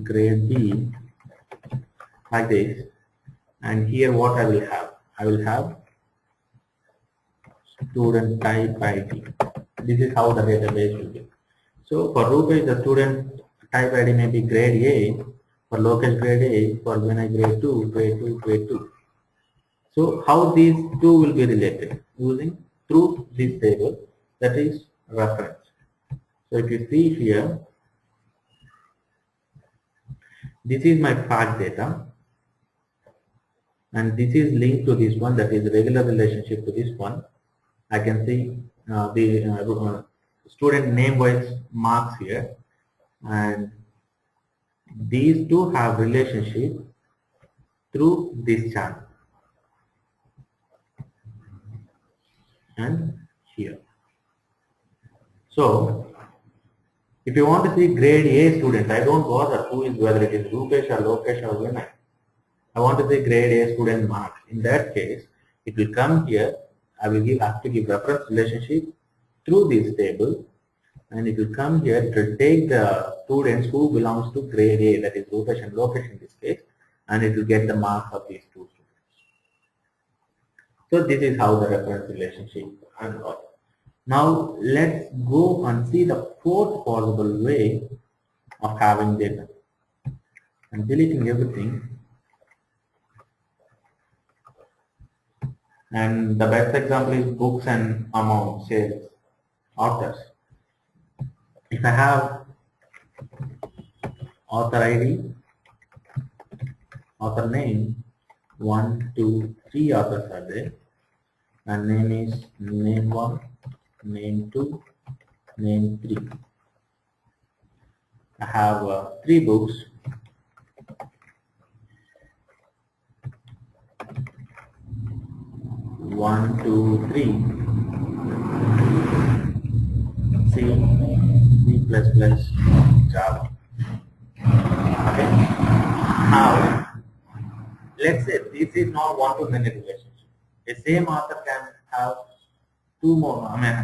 Speaker 1: grade B, like this. And here what I will have? I will have student type ID. This is how the database will be. So for Rupees, the student type ID may be grade A, for local grade A, for Vinay grade 2, grade 2, grade 2. So how these two will be related? Using through this table, that is reference. So if you see here, this is my fact data, and this is linked to this one, that is regular relationship to this one. I can see the student name wise marks here, and these two have relationship through this channel and here. So if you want to see grade A student, I don't bother who is, whether it is Rupesh or Lokesh or Vinay. I want to say grade A student marks. In that case, it will come here. I will have to give reference relationship through this table, and it will come here. It will take the students who belongs to grade A, that is Rupesh and Lokesh in this case, and it will get the marks of these two students. So this is how the reference relationship and all. Now let's go and see the fourth possible way of having data. I'm deleting everything. And the best example is books and amount, sales, authors. If I have author ID, author name, 1, 2, 3 authors are there, and name is name 1, name 2, name 3. I have 3 books. One, two, three. C, C++, Java. Okay. Now, let's say this is not one-to-many relationship. The same author can have two more. I mean,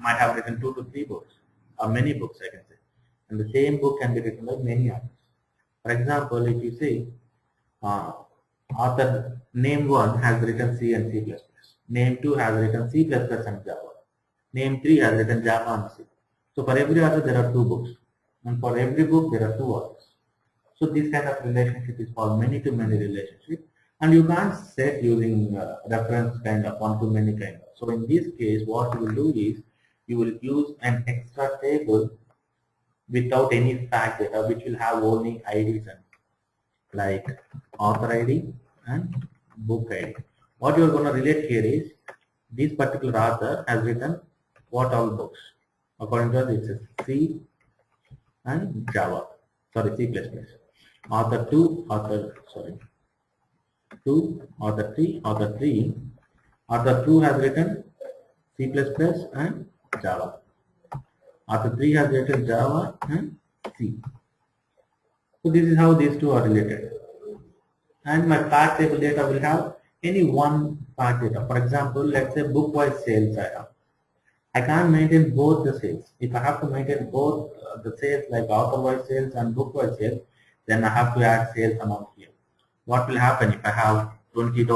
Speaker 1: might have written 2 to 3 books, or many books, I can say. And the same book can be written by many authors. For example, if you see author name 1 has written C and C++. Name 2 has written C++ and Java. Name 3 has written Java and C. So for every author there are 2 books, and for every book there are 2 authors. So this kind of relationship is called many-to-many relationship, and you can't set using reference kind of one-to-many kind of. So in this case, what you will do is you will use an extra table without any fact data, which will have only IDs and like author ID and book ID. What you are going to relate here is this particular author has written what all books. According to us, it's C and Java. Sorry, C++. Author 2, author 2, author 3, author 3. Author 2 has written C++ and Java. Author 3 has written Java and C. So this is how these two are related. And my fact table data will have any one fact data. For example, let's say book-wise sales I have. I can't maintain both the sales. If I have to maintain both the sales, like author-wise sales and book-wise sales, then I have to add sales amount here. What will happen if I have $20,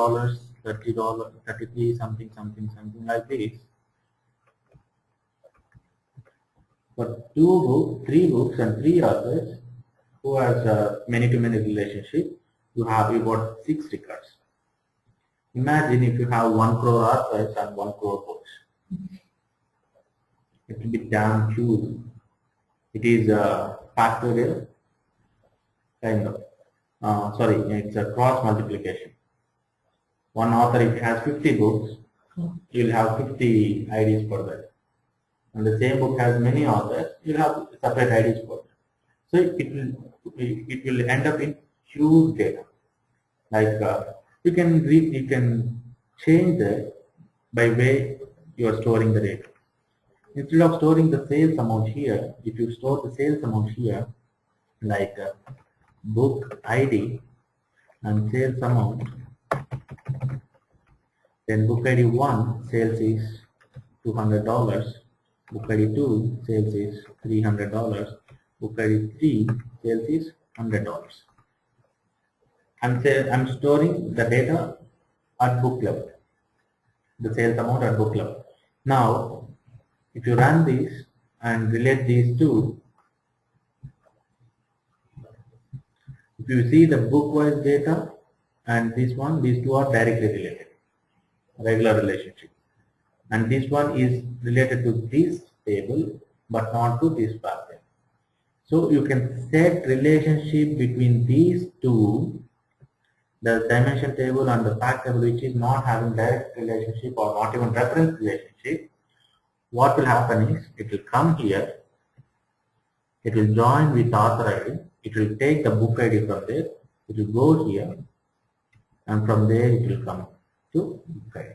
Speaker 1: $30, 33, something like this? For 3 books and 3 authors who has a many-to-many relationship, you got 6 records. Imagine if you have 1 crore authors and 1 crore books. It will be damn huge. It is a factorial kind of. Sorry, it's a cross multiplication. One author, if he has 50 books, you will have 50 IDs for that. And the same book has many authors, you will have separate IDs for that. So it will end up in huge data. Like you can change that by way you are storing the data. Instead of storing the sales amount here, if you store the sales amount here, like book ID and sales amount, then book ID 1 sales is $200, book ID 2 sales is $300, book ID 3 sales is $100. I'm storing the data at book level, the sales amount at book level. Now, if you run this and relate these two, if you see the book-wise data and this one, these two are directly related, regular relationship. And this one is related to this table, but not to this pattern. So you can set relationship between these two, the dimension table and the fact table, which is not having direct relationship or not even reference relationship. What will happen is it will come here, it will join with author ID, it will take the book ID from there, it will go here, and from there it will come to book ID.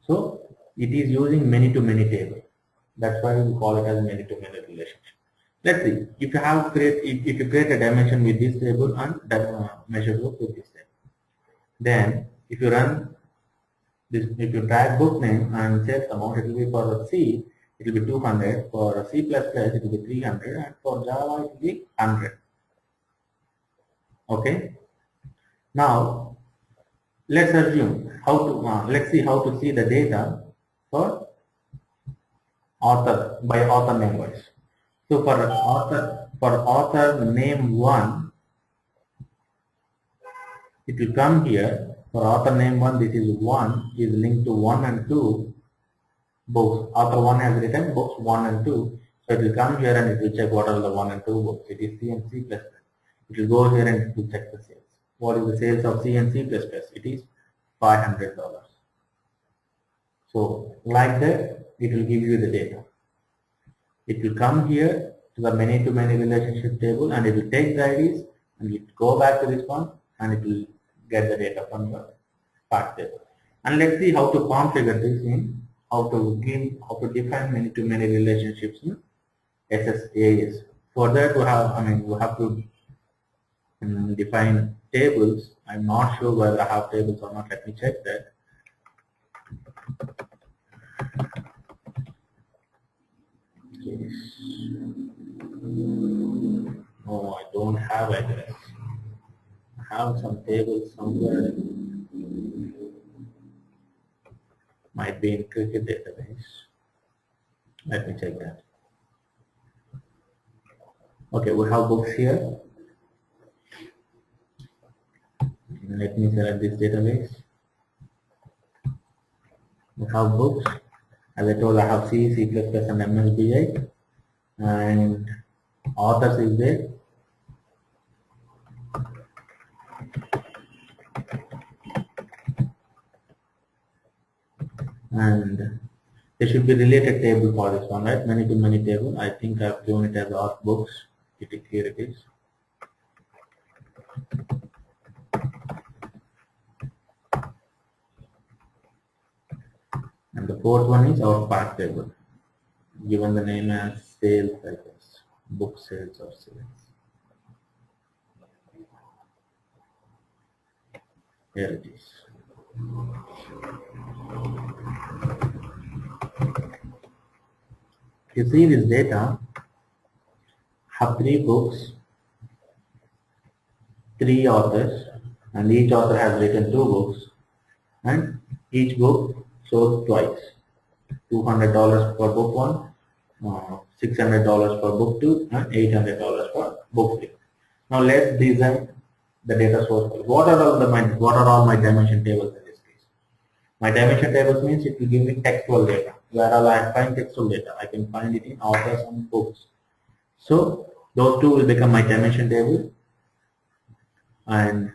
Speaker 1: So it is using many-to-many table. That's why we call it as many-to-many relationship. Let's see, if you create a dimension with this table and measure group with this table, then if you run this, if you drag book name and sales amount, it will be for C, it will be 200, for C++ it will be 300, and for Java it will be 100. Okay. Now let's assume let's see how to see the data for author by author name wise. So for author name 1, it will come here. For author name 1, this is 1 is linked to 1 and 2 books. Author 1 has written books 1 and 2. So it will come here and it will check what are the 1 and 2 books. It is C and C++. It will go here and it will check the sales. What is the sales of C and C++? It is $500. So like that, it will give you the data. It will come here to the many-to-many relationship table and it will take the IDs and it will go back to this one and it will get the data from your fact table. And let's see how to configure this in how to define many-to-many relationships in SSAS. For that we have to define tables. I'm not sure whether I have tables or not. Let me check that. Yes. No, I don't have address. I have some tables somewhere. Might be in Cricket database. Let me check that. Okay, we have books here. Let me select this database. We have books. As I told, I have C, C++, and MSBI. And authors is there. And there should be related table for this one, right? Many-to-many table. I think I've given it as auth books. Here it is. And the fourth one is our fact table, given the name as sales, I guess, book sales or sales. Here it is. You see this data, have 3 books, 3 authors, and each author has written 2 books, and each book sold twice. $200 for book 1, $600 for book 2, and $800 for book 3. Now let's design the data source. What are all my dimension tables in this case? My dimension tables means it will give me textual data. Where I find textual data, I can find it in authors and books. So those two will become my dimension table, and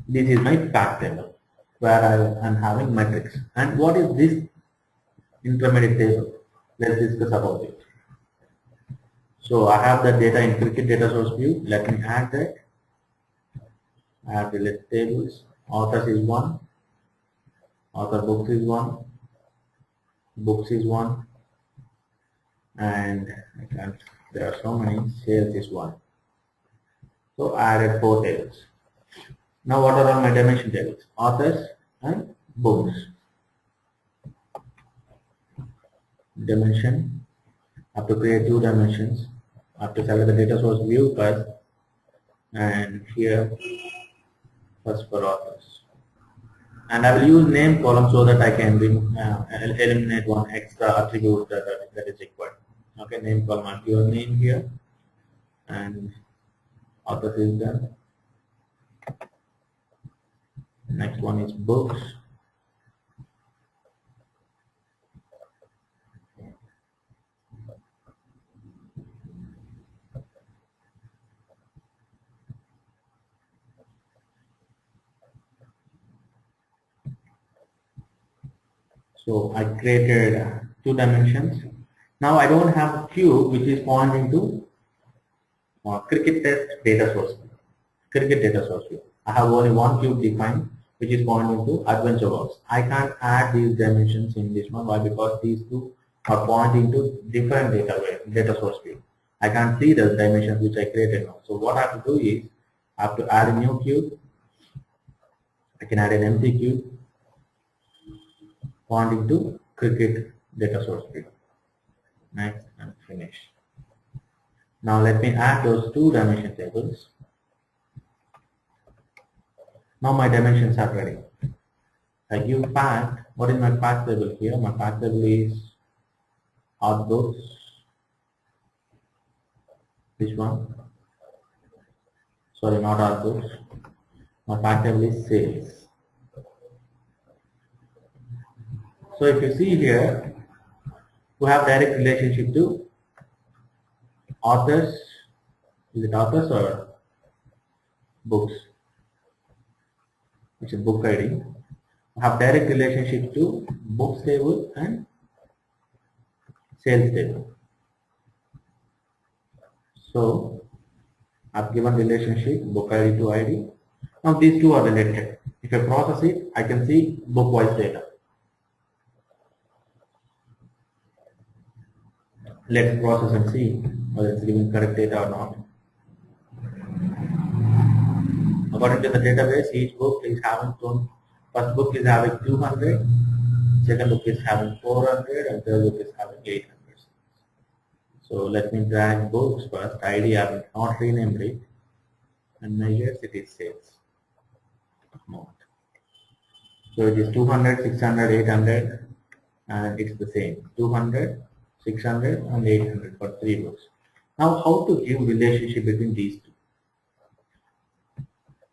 Speaker 1: this is my fact table where I am having metrics. And what is this intermediate table? Let's discuss about it. So I have the data in Cricket data source view. Let me add that. I have related tables. Authors is 1. Author books is 1. Books is 1. And there are so many. Sales is 1. So I added 4 tables. Now what are all my dimension tables? Authors and books. Dimension. I have to create 2 dimensions. I have to select the data source view first. and here first for authors. And I will use name column so that I can eliminate one extra attribute that is required. Okay, name column, I'll give a name here, and authors is done. Next one is books. So I created two dimensions. Now I don't have a cube which is pointing to cricket test data source. Cricket data source view. I have only one cube defined which is pointing to adventure works. I can't add these dimensions in this one. Why? Because these two are pointing to different data source view. I can't see the dimensions which I created now. So what I have to do is I have to add a new cube. I can add an empty cube pointing to cricket data source view. Next and finish. Now let me add those two dimension tables. Now my dimensions are ready. I give fact. What is my fact table here? My fact table is outdoors. This one. Sorry, not outdoors. My fact table is sales. So if you see here, we have direct relationship to authors. Is it authors or books? It's a book ID. We have direct relationship to books table and sales table. So I've given relationship book ID to ID. Now these two are related. If I process it, I can see book wise data. Let's process and see whether it's giving correct data or not. According to the database, each book is having first book is having 200, second book is having 400, and third book is having 800. So let me drag books first. ID I have not renamed it, and measures it is sales. So it is 200, 600, 800, and it's the same 200, 600, and 800 for three books. Now, how to give relationship between these two?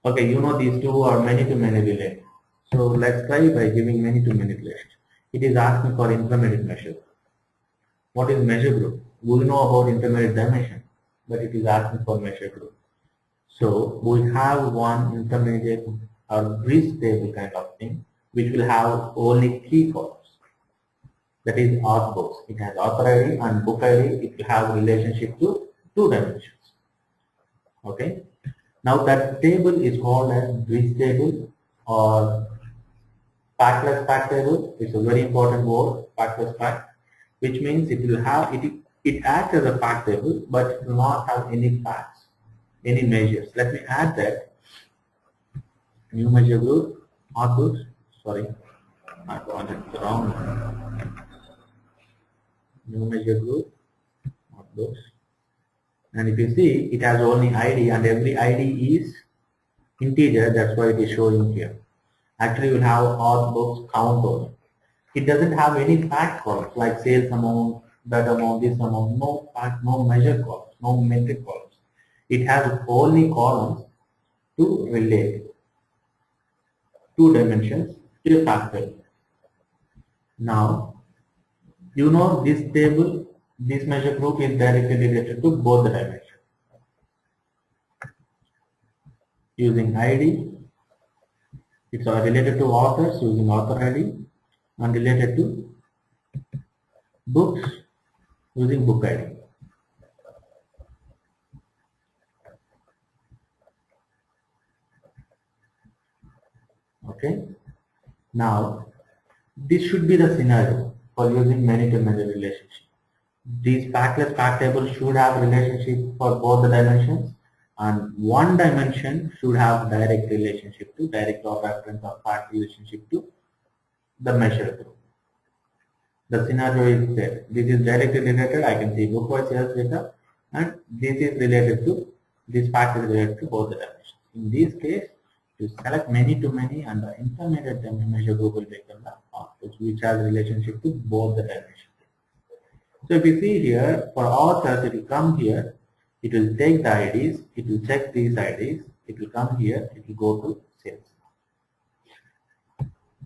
Speaker 1: Okay, you know these two are many-to-many related. So let's try by giving many-to-many relationship. It is asking for intermediate measure. What is measure group? We know about intermediate dimension, but it is asking for measure group. So we have one intermediate or bridge table kind of thing, which will have only key columns. That is auth books. It has author ID and book ID. It will have relationship to two dimensions. Okay. Now that table is called as bridge table or factless fact table. It's a very important word, factless fact, which means it will have it acts as a fact table, but it will not have any facts, any measures. Let me add that. New measure group, authors. Sorry, I wanted the wrong one. New measure group, authors. And if you see, it has only ID, and every ID is integer. That's why it is showing here. Actually, you will have auth books count only. It doesn't have any fact columns like sales amount, that amount, this amount. No fact, no measure columns, no metric columns. It has only columns to relate two dimensions to a fact table. Now, you know this table, this measure group is directly related to both the dimensions. Using ID, it's related to authors using author ID, and related to books using book ID. Okay. Now, this should be the scenario for using many-to-many relationship. These factless fact tables should have relationship for both the dimensions, and one dimension should have direct relationship to direct or reference or fact relationship to the measure group. The scenario is there. This is directly related. I can see book-wise sales data, and this is related to this fact is related to both the dimensions. In this case, you select many to many and the intermediate measure group will become the authors, which has relationship to both the dimensions. So if you see here, for authors, it will come here, it will take the IDs, it will check these IDs, it will come here, it will go to sales.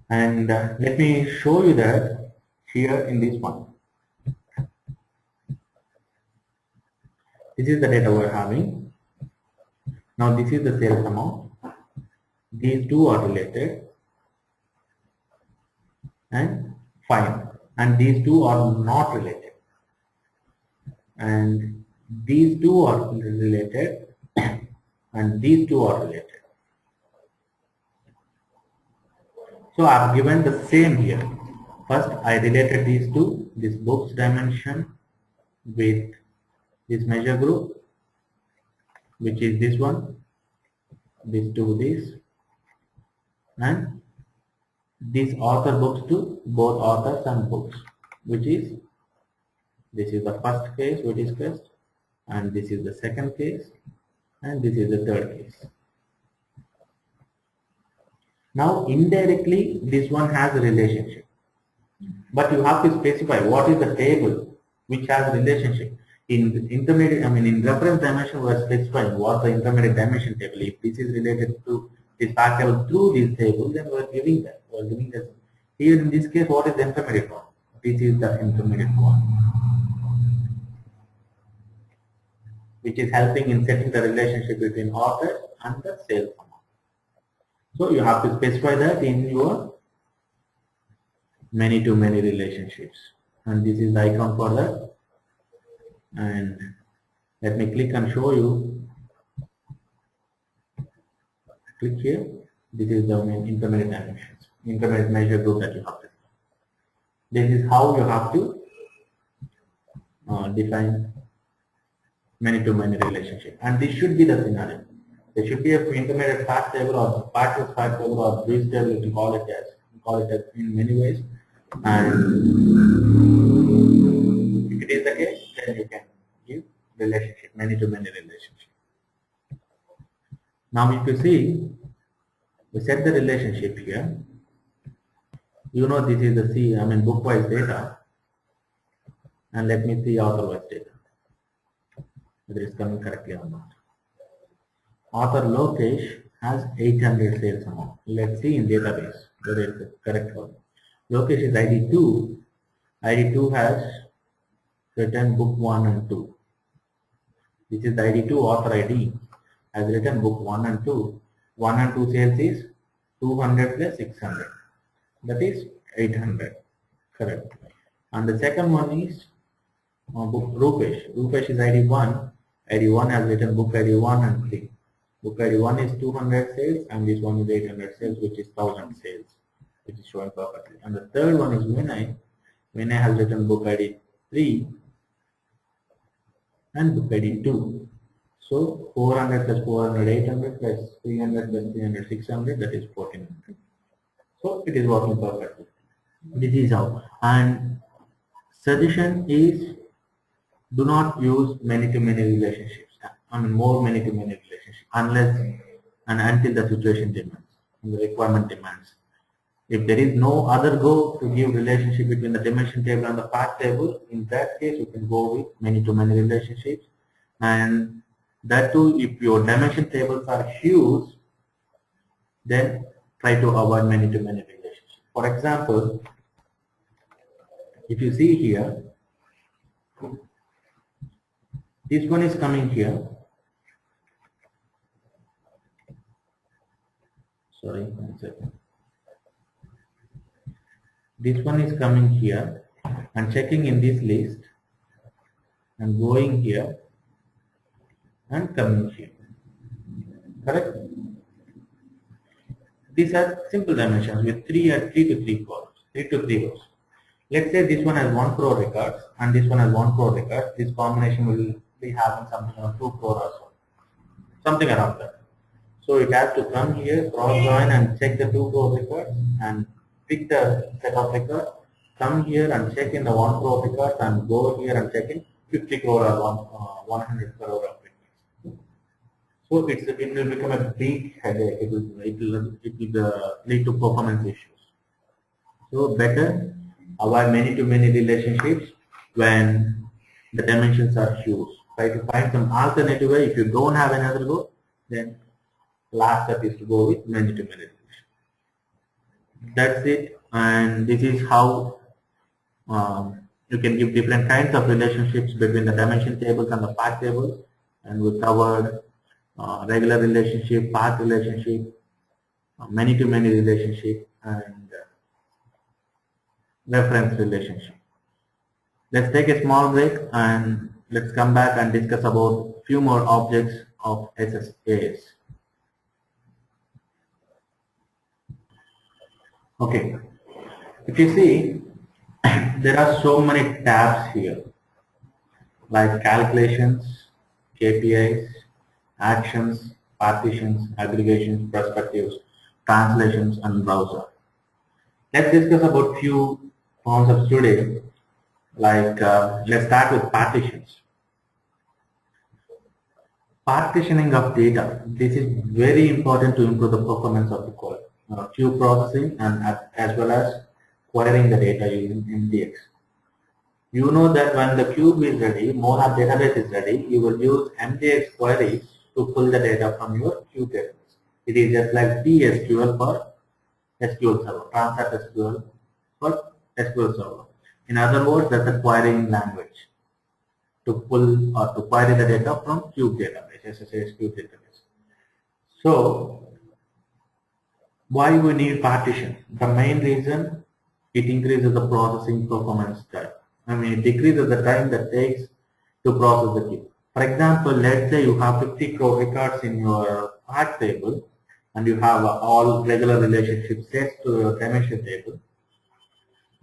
Speaker 1: And let me show you that here in this one. This is the data we're having. Now this is the sales amount. These two are related and fine. And these two are not related. And these two are related and these two are related. So I have given the same here. First I related these two, this books dimension with this measure group, which is this one, this to this, and this author books to both authors and books, which is, this is the first case we discussed, and this is the second case, and this is the third case. Now indirectly this one has a relationship, but you have to specify what is the table which has a relationship. In intermediate, in reference dimension we are specifying what the intermediate dimension table. If this is related to this fact table through this table, then we are giving that. We are giving that. Here in this case, what is the intermediate one? This is the intermediate one, which is helping in setting the relationship between author and the sales amount. So you have to specify that in your many to many relationships, and this is the icon for that. And let me click and show you. Click here. This is the main intermediate dimensions, intermediate measure group that you have to. This is how you have to define many to many relationship, and this should be the scenario. There should be an intermediate fact table or partial fact table or bridge table. You call it as in many ways. And if it is the case, then you can give relationship, many to many relationship. Now if you see, we set the relationship here. You know this is the book-wise data, and let me see author-wise data, whether it's coming correctly or not. Author Lokesh has 800 sales amount. Let's see in database whether it's correct or not. Lokesh is ID 2. ID 2 has written book 1 and 2. This is the ID 2 author ID has written book 1 and 2. 1 and 2 sales is 200 plus 600. That is 800. Correct. And the second one is book Rupesh. Rupesh is ID 1. ID 1 has written book ID 1 and 3. Book ID 1 is 200 sales and this one is 800 sales, which is 1000 sales, which is showing perfectly. And the third one is Vinay. Vinay has written book ID 3 and book ID 2. So 400 plus 400, 800 plus 300 plus 300, 600, that is 1400. So it is working perfectly. This is how. And suggestion is, do not use many to many relationships. More many to many relationships unless and until the situation demands and the requirement demands. If there is no other go to give relationship between the dimension table and the fact table, in that case you can go with many to many relationships. And that too, if your dimension tables are huge, then try to avoid many to many relationships. For example, if you see here, this one is coming here. Sorry, one second. This one is coming here and checking in this list and going here and coming here. Correct? These are simple dimensions with 3 to 3 columns, 3 to 3 rows. Let's say this one has 1 crore records and this one has 1 crore records. This combination will be having something around 2 crore or so, something around that. So it has to come here, cross join and check the 2 crore records and pick the set of records, come here and check in the 1 crore records and go here and check in 50 crore or 100 crore of records. So it will become a big headache. It will lead to performance issues. So better avoid many-to-many relationships when the dimensions are huge. Try to find some alternative way. If you don't have another go, then last step is to go with many-to-many relationship. That's it, and this is how you can give different kinds of relationships between the dimension tables and the path tables, and we covered regular relationship, path relationship, many-to-many relationship, and reference relationship. Let's take a small break and let's come back and discuss about few more objects of SSAS. Okay, if you see, there are so many tabs here, like calculations, KPIs, actions, partitions, aggregations, perspectives, translations, and browser. Let's discuss about few concepts today. Like let's start with partitions. Partitioning of data. This is very important to improve the performance of the code. Queue processing and as well as querying the data using MDX. You know that when the cube is ready, Monar database is ready, you will use MDX queries to pull the data from your cube database. It is just like TSQL for SQL Server, Transact SQL for SQL Server. In other words, that's a querying language to pull or to query the data from cube database, SSAS cube database. So, why we need partition? The main reason, it increases the processing performance time. I mean, it decreases the time that takes to process the cube. For example, let's say you have 50 crore records in your fact table and you have all regular relationship sets to your dimension table.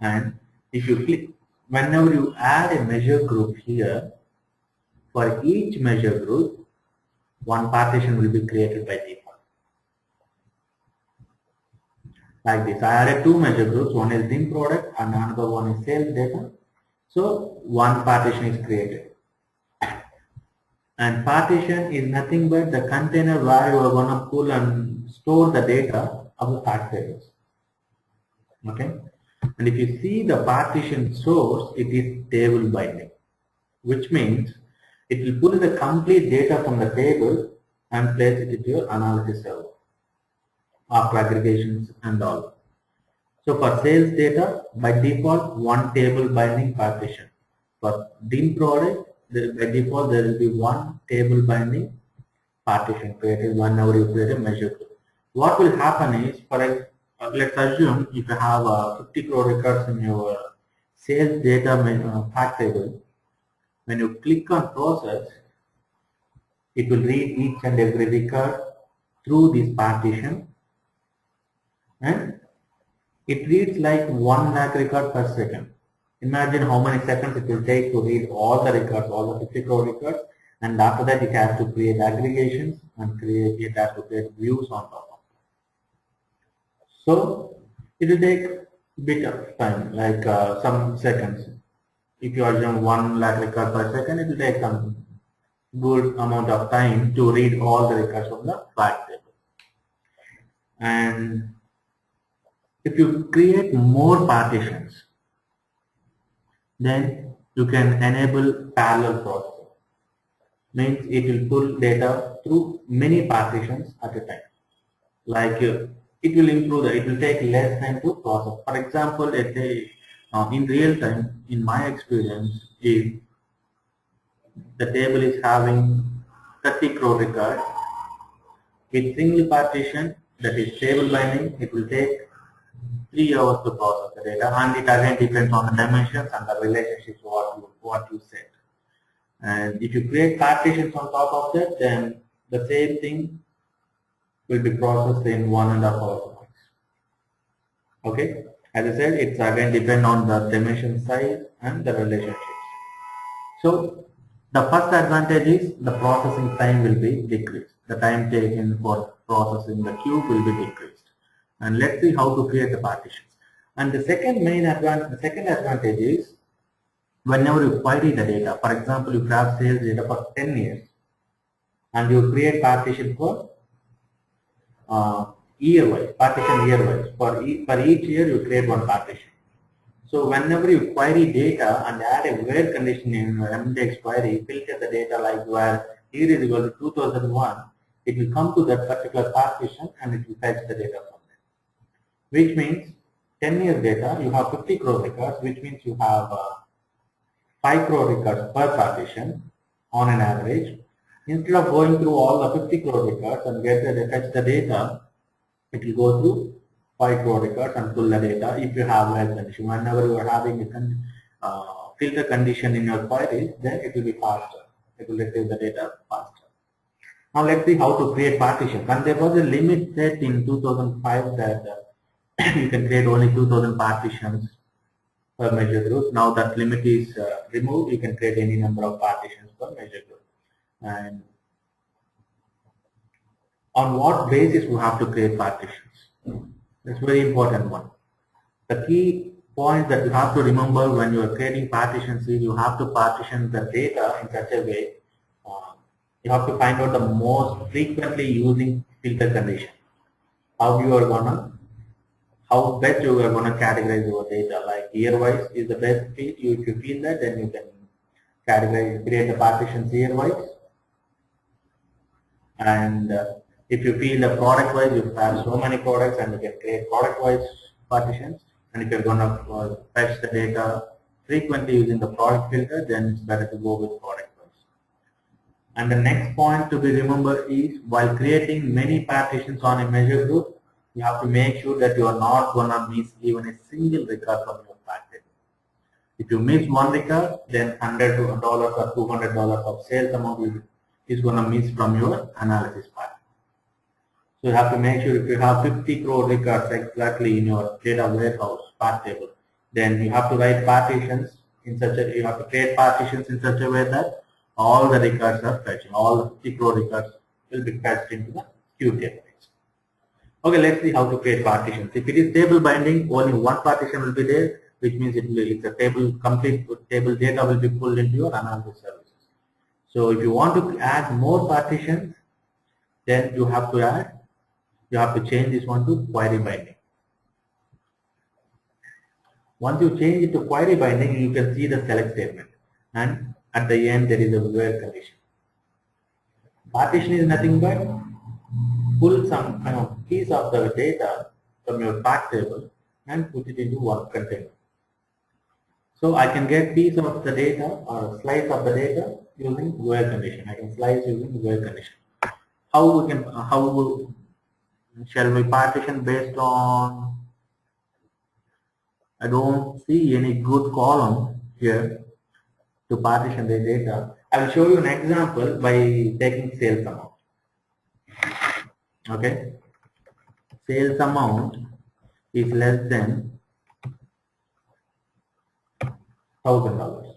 Speaker 1: And if you click, whenever you add a measure group here, for each measure group, one partition will be created by default. Like this, I added two measure groups, one is DIN product and another one is sales data. So one partition is created. And partition is nothing but the container where you are going to pull and store the data of the fact tables. Okay. And if you see the partition source, it is table binding, which means it will pull the complete data from the table and place it into your analysis server after aggregations and all. So for sales data, by default, one table binding partition. For DIN product, by default, there will be one table binding partition created whenever you create a measure group. What will happen is, let's assume if you have 50 crore records in your sales data fact table, when you click on process, it will read each and every record through this partition, and it reads like 1 lakh record per second. Imagine how many seconds it will take to read all the records, all the 50 crore records, and after that it has to create aggregations and it has to create views on top of it. So it will take a bit of time, like some seconds. If you assume 1 lakh record per second, it will take some good amount of time to read all the records from the fact table. And if you create more partitions, then you can enable parallel processing. Means it will pull data through many partitions at a time. Like it will improve it will take less time to process. For example, in real time, in my experience, if the table is having 30 crore records, with single partition, that is table binding, it will take 3 hours to process the data, and it again depends on the dimensions and the relationships what you set. And if you create partitions on top of that, then the same thing will be processed in 1.5 hours. Okay, as I said, it's again depend on the dimension size and the relationships. So the first advantage is the processing time will be decreased. The time taken for processing the cube will be decreased. And let's see how to create the partitions. And the second advantage is whenever you query the data. For example, if you have sales data for 10 years, and you create partition for year-wise, partition year-wise. For each year, you create one partition. So whenever you query data and add a where condition in your MDX query, filter the data like where year is equal to 2001, it will come to that particular partition and it will fetch the data from there. Which means 10 years data, you have 50 crore records, which means you have 5 crore records per partition on an average. Instead of going through all the 50 crore records and fetch the data, it will go through 5 crore records and pull the data if you have where condition. Whenever you are having a filter condition in your queries, then it will be faster. It will retrieve the data faster. Now let's see how to create partitions. And there was a limit set in 2005 that you can create only 2000 partitions per measure group. Now that limit is removed, you can create any number of partitions per measure group. And on what basis we have to create partitions? That's a very important one. The key point that you have to remember when you are creating partitions is you have to partition the data in such a way. You have to find out the most frequently using filter condition. How best you are gonna categorize your data. Like year-wise is the best fit. If you feel that, then you can create the partitions year-wise. And if you feel the product-wise, you have so many products, and you can create product-wise partitions. And if you're gonna fetch the data frequently using the product filter, then it's better to go with product-wise. And the next point to be remembered is while creating many partitions on a measure group, you have to make sure that you are not gonna miss even a single record from your fact table. If you miss one record, then $100 or $200 of sales amount is gonna miss from your analysis part. So you have to make sure if you have 50 crore records exactly in your data warehouse part table, then you have to write partitions in such a, you have to create partitions in such a way that all the records are fetching, all the 50 crore records will be fetched into the queue database. Okay, let's see how to create partitions. If it is table binding, only one partition will be there, which means it's a table, complete table data will be pulled into your analysis services. So if you want to add more partitions, then you have to change this one to query binding. Once you change it to query binding, you can see the select statement, and at the end there is a where condition. Partition is nothing but pull some piece of the data from your fact table and put it into one container. So I can get piece of the data or a slice of the data using where condition. I can slice using where condition. How shall we partition based on? I don't see any good column here to partition the data. I will show you an example by taking sales amount. Okay, sales amount is less than $1,000.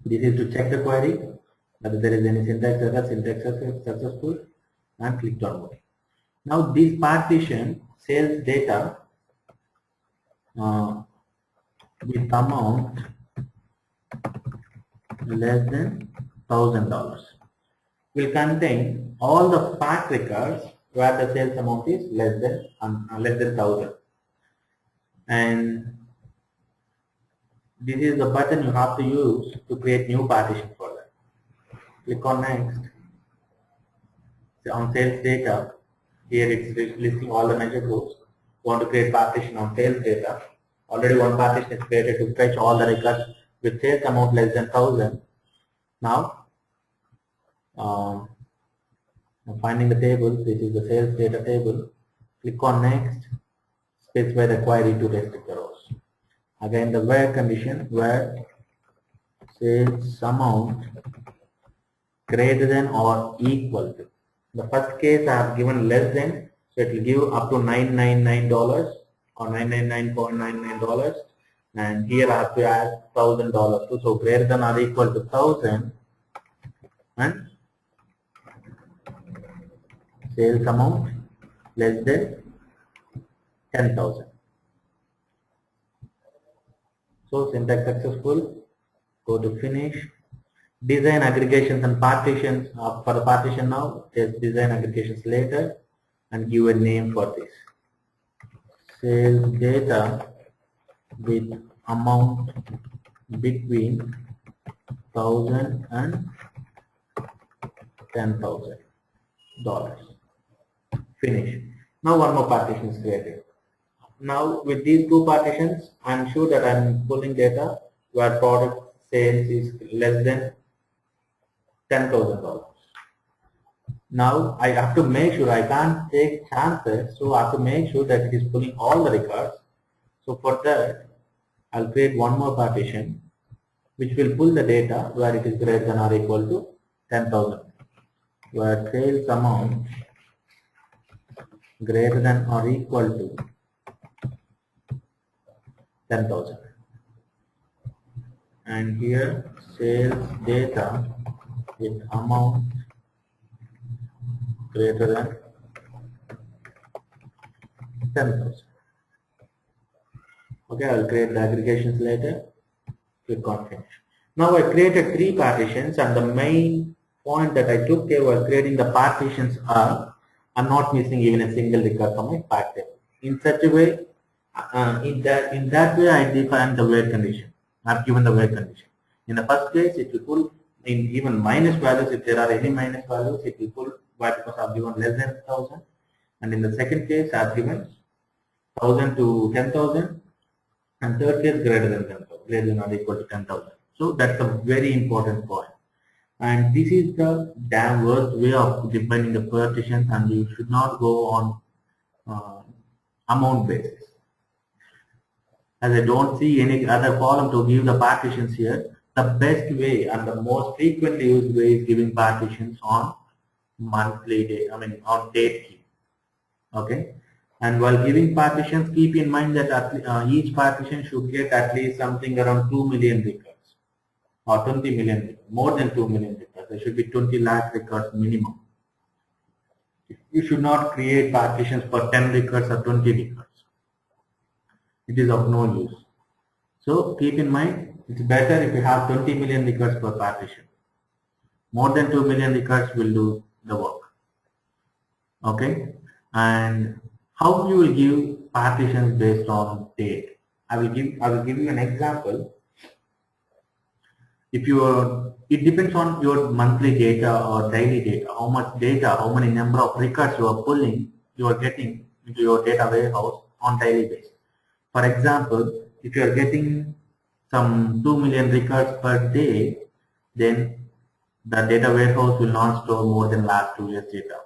Speaker 1: This is to check the query whether there is any syntax error, successful, and clicked on OK. Now this partition sales data with amount less than $1,000 will contain all the fact records where the sales amount is less than 1,000. And this is the button you have to use to create new partition for that. Click on next. On sales data, here it's listing all the measure groups. Want to create partition on sales data. Already one partition is created to fetch all the records with sales amount less than 1,000. Now, finding the table, this is the sales data table. Click on next, specify the query to restrict the rows. Again, the where condition, where sales amount greater than or equal to. The first case I have given less than, so it will give up to $999 or $999.99, and here I have to add $1,000 too. So greater than or equal to 1,000 and sales amount less than 10,000. So syntax successful. Go to finish. Design aggregations and partitions. For the partition now, just design aggregations later and give a name for this. Sales data with amount between 1,000 and $10,000. Finish. Now one more partition is created. Now with these two partitions, I am sure that I am pulling data where product sales is less than $10,000. Now I have to make sure, I can't take chances, so I have to make sure that it is pulling all the records. So for that, I'll create one more partition which will pull the data where it is greater than or equal to 10,000, where sales amount greater than or equal to 10,000, and here sales data with amount greater than 10,000. Okay, I will create the aggregations later. Click on finish. Now I created three partitions, and the main point that I took care was creating the partitions are I'm not missing even a single record from my fact table. In such a way, in that way I define the where condition. I've given the where condition. In the first case, it will pull in even minus values. If there are any minus values, it will pull. Why? Because I've given less than 1,000. And in the second case, I've given 1,000 to 10,000. And third case, greater than 10,000, greater than or equal to 10,000. So that's a very important point. And this is the damn worst way of defining the partitions, and you should not go on amount basis. As I don't see any other column to give the partitions here, the best way and the most frequently used way is giving partitions on monthly date, on date key. Okay. And while giving partitions, keep in mind that each partition should get at least something around 2 million records or 20 million records, more than 2 million records. There should be 20 lakh records minimum. You should not create partitions for 10 records or 20 records. It is of no use. So keep in mind, it's better if you have 20 million records per partition. More than 2 million records will do the work. Okay. And how you will give partitions based on date? I will give you an example. If it depends on your monthly data or daily data, how much data, how many number of records you are pulling, you are getting into your data warehouse on daily basis. For example, if you are getting some 2 million records per day, then the data warehouse will not store more than last 2 years data,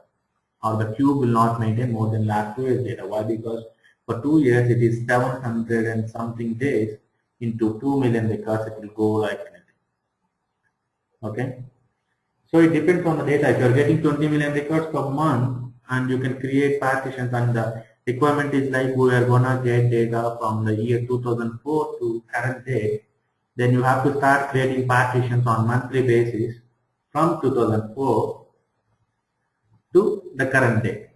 Speaker 1: or the cube will not maintain more than last 2 years data. Why? Because for 2 years it is 700 and something days into 2 million records, it will go like anything. Okay. So it depends on the data. If you are getting 20 million records per month, and you can create partitions, and the requirement is like we are gonna get data from the year 2004 to current date, then you have to start creating partitions on monthly basis from 2004 to the current date.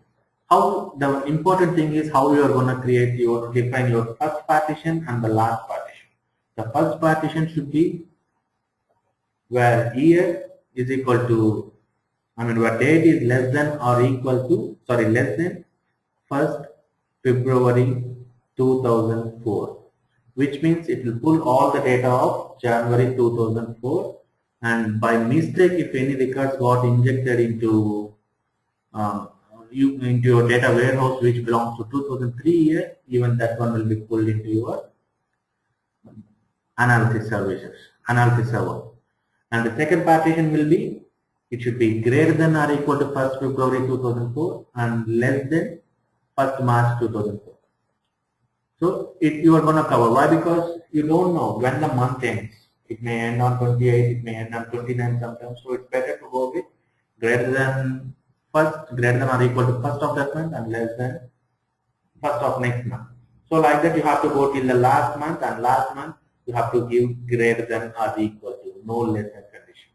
Speaker 1: How the important thing is how you are going to define your first partition and the last partition. The first partition should be where year is equal to, where date is less than or equal to, less than 1st February 2004, which means it will pull all the data of January 2004, and by mistake if any records got injected into your data warehouse which belongs to 2003 year, even that one will be pulled into your analysis server. And the second partition will be, it should be greater than or equal to 1st February 2004 and less than 1st March 2004. So you are going to cover. Why? Because you don't know when the month ends. It may end on 28, it may end on 29 sometimes. So it's better to go with greater than or equal to 1st of that month and less than 1st of next month. So like that you have to go till the last month, and last month you have to give greater than or equal to, no less than condition.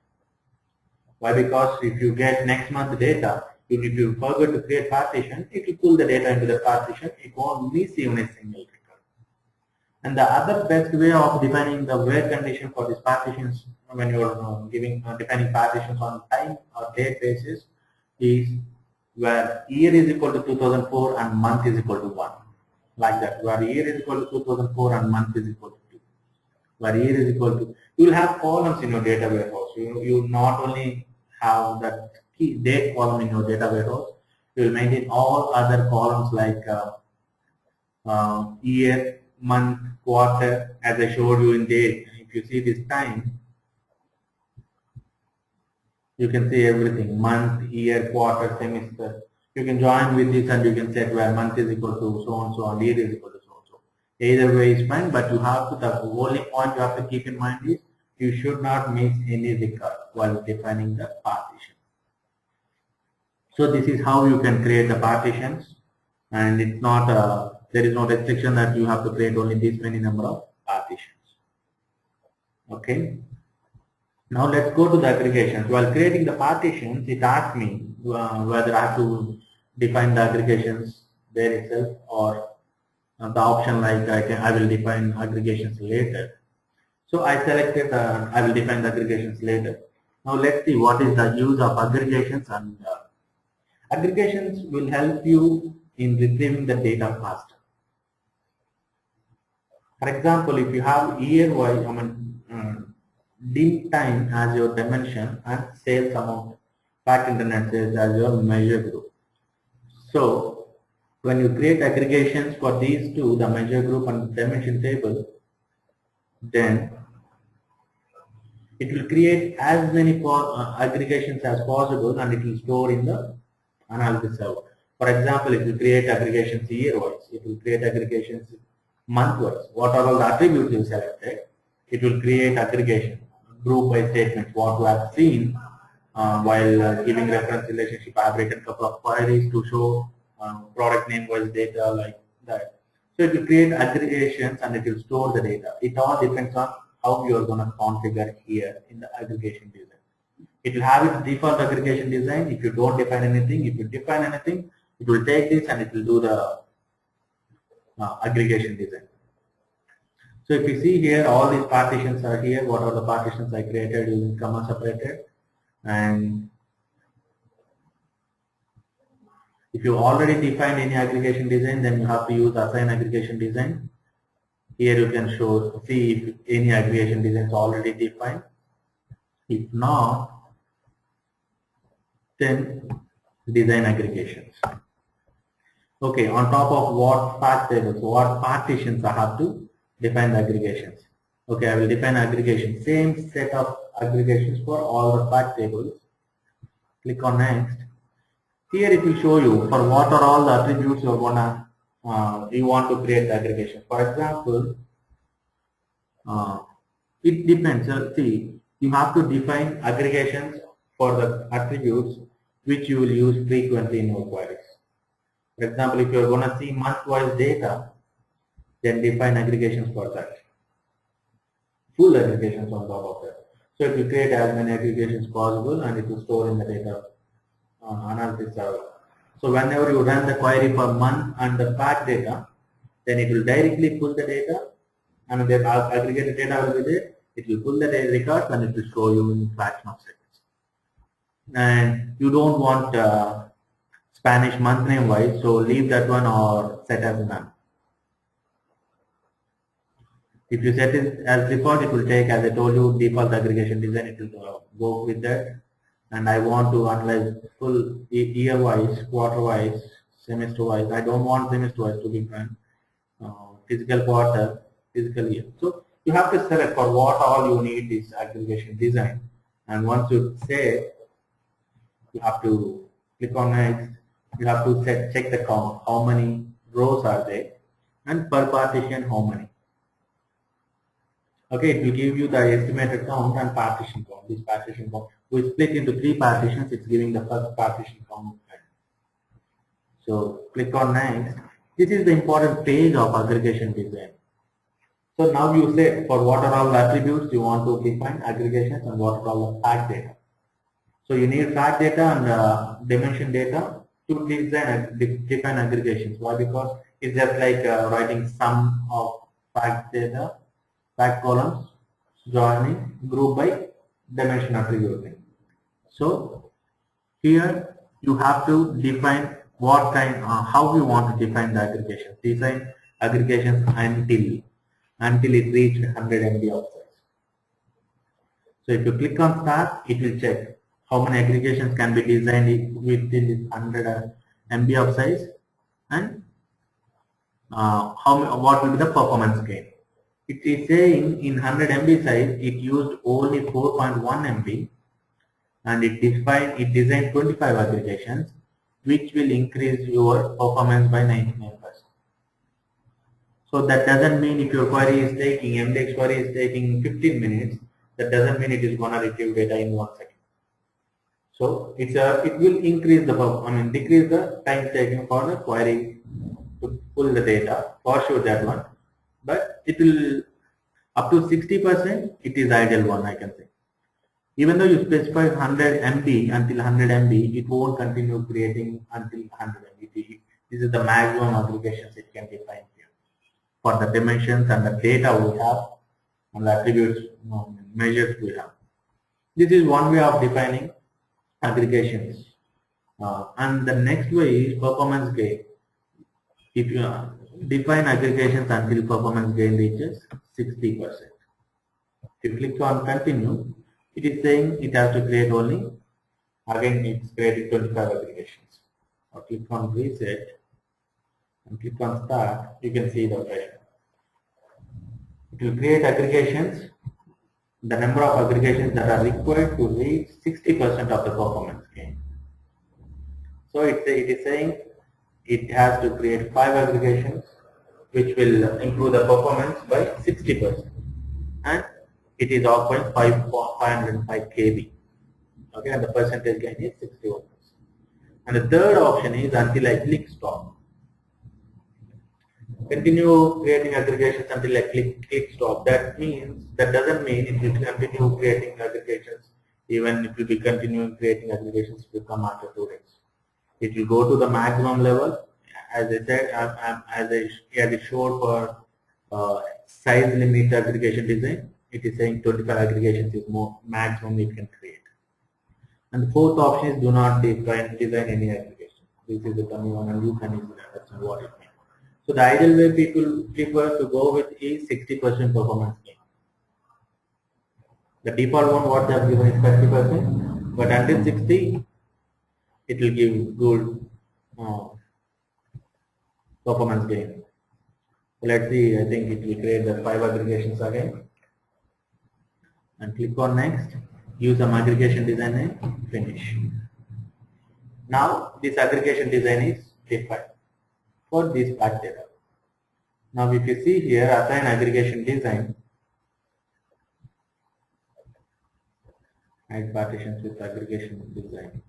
Speaker 1: Why? Because if you get next month data, if you forget to create partition, it will pull the data into the partition, it won't miss even a single record. And the other best way of defining the where condition for these partitions when you are defining partitions on time or date basis is where year is equal to 2004 and month is equal to 1. Like that, where year is equal to 2004 and month is equal to 2. Where year is equal to, you will have columns in your data warehouse. You not only have that key date column in your data warehouse, you will maintain all other columns like year, month, quarter, as I showed you in date. If you see this time, you can see everything, month, year, quarter, semester. You can join with this and you can set where month is equal to so and so and year is equal to so and so. Either way is fine, but you have to, the only point you have to keep in mind is you should not miss any record while defining the partition. So this is how you can create the partitions, and it's not there is no restriction that you have to create only this many number of partitions. Okay. Now let's go to the aggregations. While creating the partitions, it asks me whether I have to define the aggregations there itself, or the option like I will define aggregations later. So I selected I will define the aggregations later. Now let's see what is the use of aggregations. And aggregations will help you in retrieving the data faster. For example, if you have year-wise, dim time as your dimension and sales amount, packed internet sales as your measure group. So when you create aggregations for these two, the measure group and dimension table, then it will create as many aggregations as possible, and it will store in the analysis server. For example, if you create aggregations year-wise, it will create aggregations month-wise. What are all the attributes you selected? It will create aggregation group by statements. What we have seen while giving reference relationship, I have written a couple of queries to show product name wise data like that. So it will create aggregations and it will store the data. It all depends on how you are going to configure here in the aggregation design. It will have its default aggregation design. If you don't define anything, if you define anything, it will take this and it will do the aggregation design. So if you see here, all these partitions are here. What are the partitions I created using comma separated? And if you already defined any aggregation design, then you have to use assign aggregation design. Here you can see if any aggregation design is already defined. If not, then design aggregations. Okay, on top of what fact tables, what partitions I have to define the aggregations. Okay, I will define aggregation, same set of aggregations for all the fact tables. Click on next. Here it will show you for what are all the attributes you want to create the aggregation. For example, it depends. See, you have to define aggregations for the attributes which you will use frequently in your queries. For example, if you are going to see month-wise data, then define aggregations for that. Full aggregations on top of that. So it will create as many aggregations possible and it will store in the data analysis server. So whenever you run the query for month and the fact data, then it will directly pull the data and the aggregated data will be there. It will pull the records and it will show you in fraction of seconds. And you don't want Spanish month name wise, so leave that one or set as none. If you set it as default, it will take, as I told you, default aggregation design. It will go with that. And I want to analyze full year wise, quarter wise, semester wise. I don't want semester wise to be frank. Physical quarter, physical year. So you have to select for what all you need this aggregation design. And once you say, you have to click on next. You have to check the count. How many rows are there, and per partition how many. Okay, it will give you the estimated count and partition count. This partition count, we split into 3 partitions. It's giving the first partition count. So click on next. This is the important page of aggregation design. So now you say for what are all the attributes you want to define aggregations and what are all the fact data. So you need fact data and dimension data to define aggregations. Why? Because it's just like writing sum of fact data, fact columns, joining, group by dimension attributing. So here you have to define what kind, how you want to define the aggregations. Define aggregations until it reached 100 MB of size. So if you click on start, it will check how many aggregations can be designed within this 100 MB of size and what will be the performance gain. It is saying in 100 MB size it used only 4.1 MB and it designed 25 aggregations which will increase your performance by 99%. So that doesn't mean if your query is taking, MDX query is taking 15 minutes, that doesn't mean it is going to retrieve data in 1 second. So it will increase the, decrease the time taken for the query to pull the data, for sure that one. But it will, up to 60%, it is ideal one, I can say. Even though you specify 100 MB until 100 MB, it won't continue creating until 100 MB. This is the maximum aggregations it can define here for the dimensions and the data we have and the attributes measures we have. This is one way of defining aggregations. And the next way is performance gain. If you define aggregations until performance gain reaches 60%. If you click on continue, it is saying it has to create only, again it's creating 25 aggregations. Or click on reset and click on start, you can see the operation. It will create aggregations, the number of aggregations that are required to reach 60% of the performance gain. So it is saying it has to create 5 aggregations which will improve the performance by 60%. And it is offering 505 KB. Okay, and the percentage gain is 61%. And the third option is until I click stop. Continue creating aggregations until I click stop. That doesn't mean it will continue creating aggregations even if you be continuing creating aggregations it will come after 2 days. It will go to the maximum level. As I said, as I showed for size limit aggregation design, it is saying 25 aggregations is more maximum it can create. And the fourth option is do not design any aggregation. This is the dummy one and you can easily understand what it means. So the ideal way people prefer to go with is 60% performance gain. The default one what they have given is 30%, but until 60 it will give good performance gain. So let's see, I think it will create the 5 aggregations again. And click on next, use some aggregation design and finish. Now this aggregation design is defined for this fact data. Now if you see here, assign aggregation design, add partitions with aggregation design.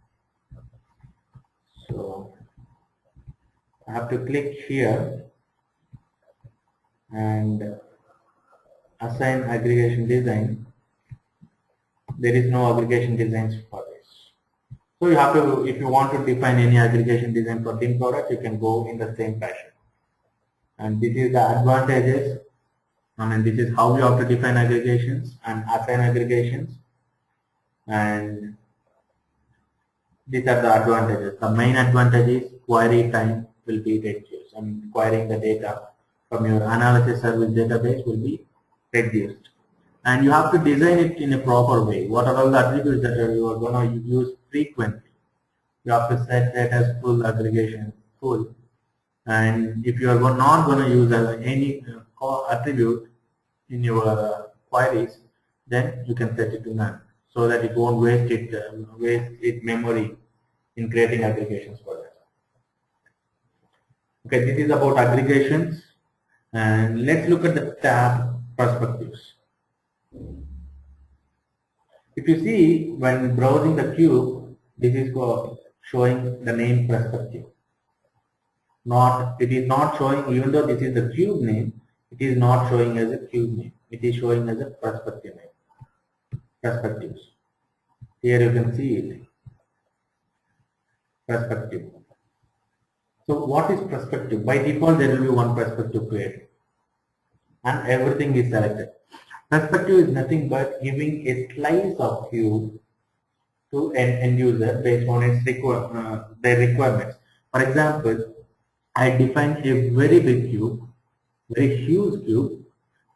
Speaker 1: So I have to click here and assign aggregation design. There is no aggregation designs for this. So you have to, if you want to define any aggregation design for thin product, you can go in the same fashion. And this is the advantages. This is how you have to define aggregations and assign aggregations. And these are the advantages. The main advantage is query time will be reduced. Querying the data from your analysis service database will be reduced. And you have to design it in a proper way. What are all the attributes that you are going to use frequently? You have to set that as full aggregation, full. And if you are not going to use any attribute in your queries, then you can set it to none, so that it won't waste its memory in creating aggregations for that. Okay, this is about aggregations, and let's look at the tab perspectives. If you see, when browsing the cube, this is showing the name perspective. It is not showing, even though this is the cube name, it is not showing as a cube name. It is showing as a perspective name. Perspectives. Here you can see it. Perspective. So what is perspective? By default, there will be one perspective created. and everything is selected. Perspective is nothing but giving a slice of view to an end user based on its their requirements. For example, I define a very big cube, very huge cube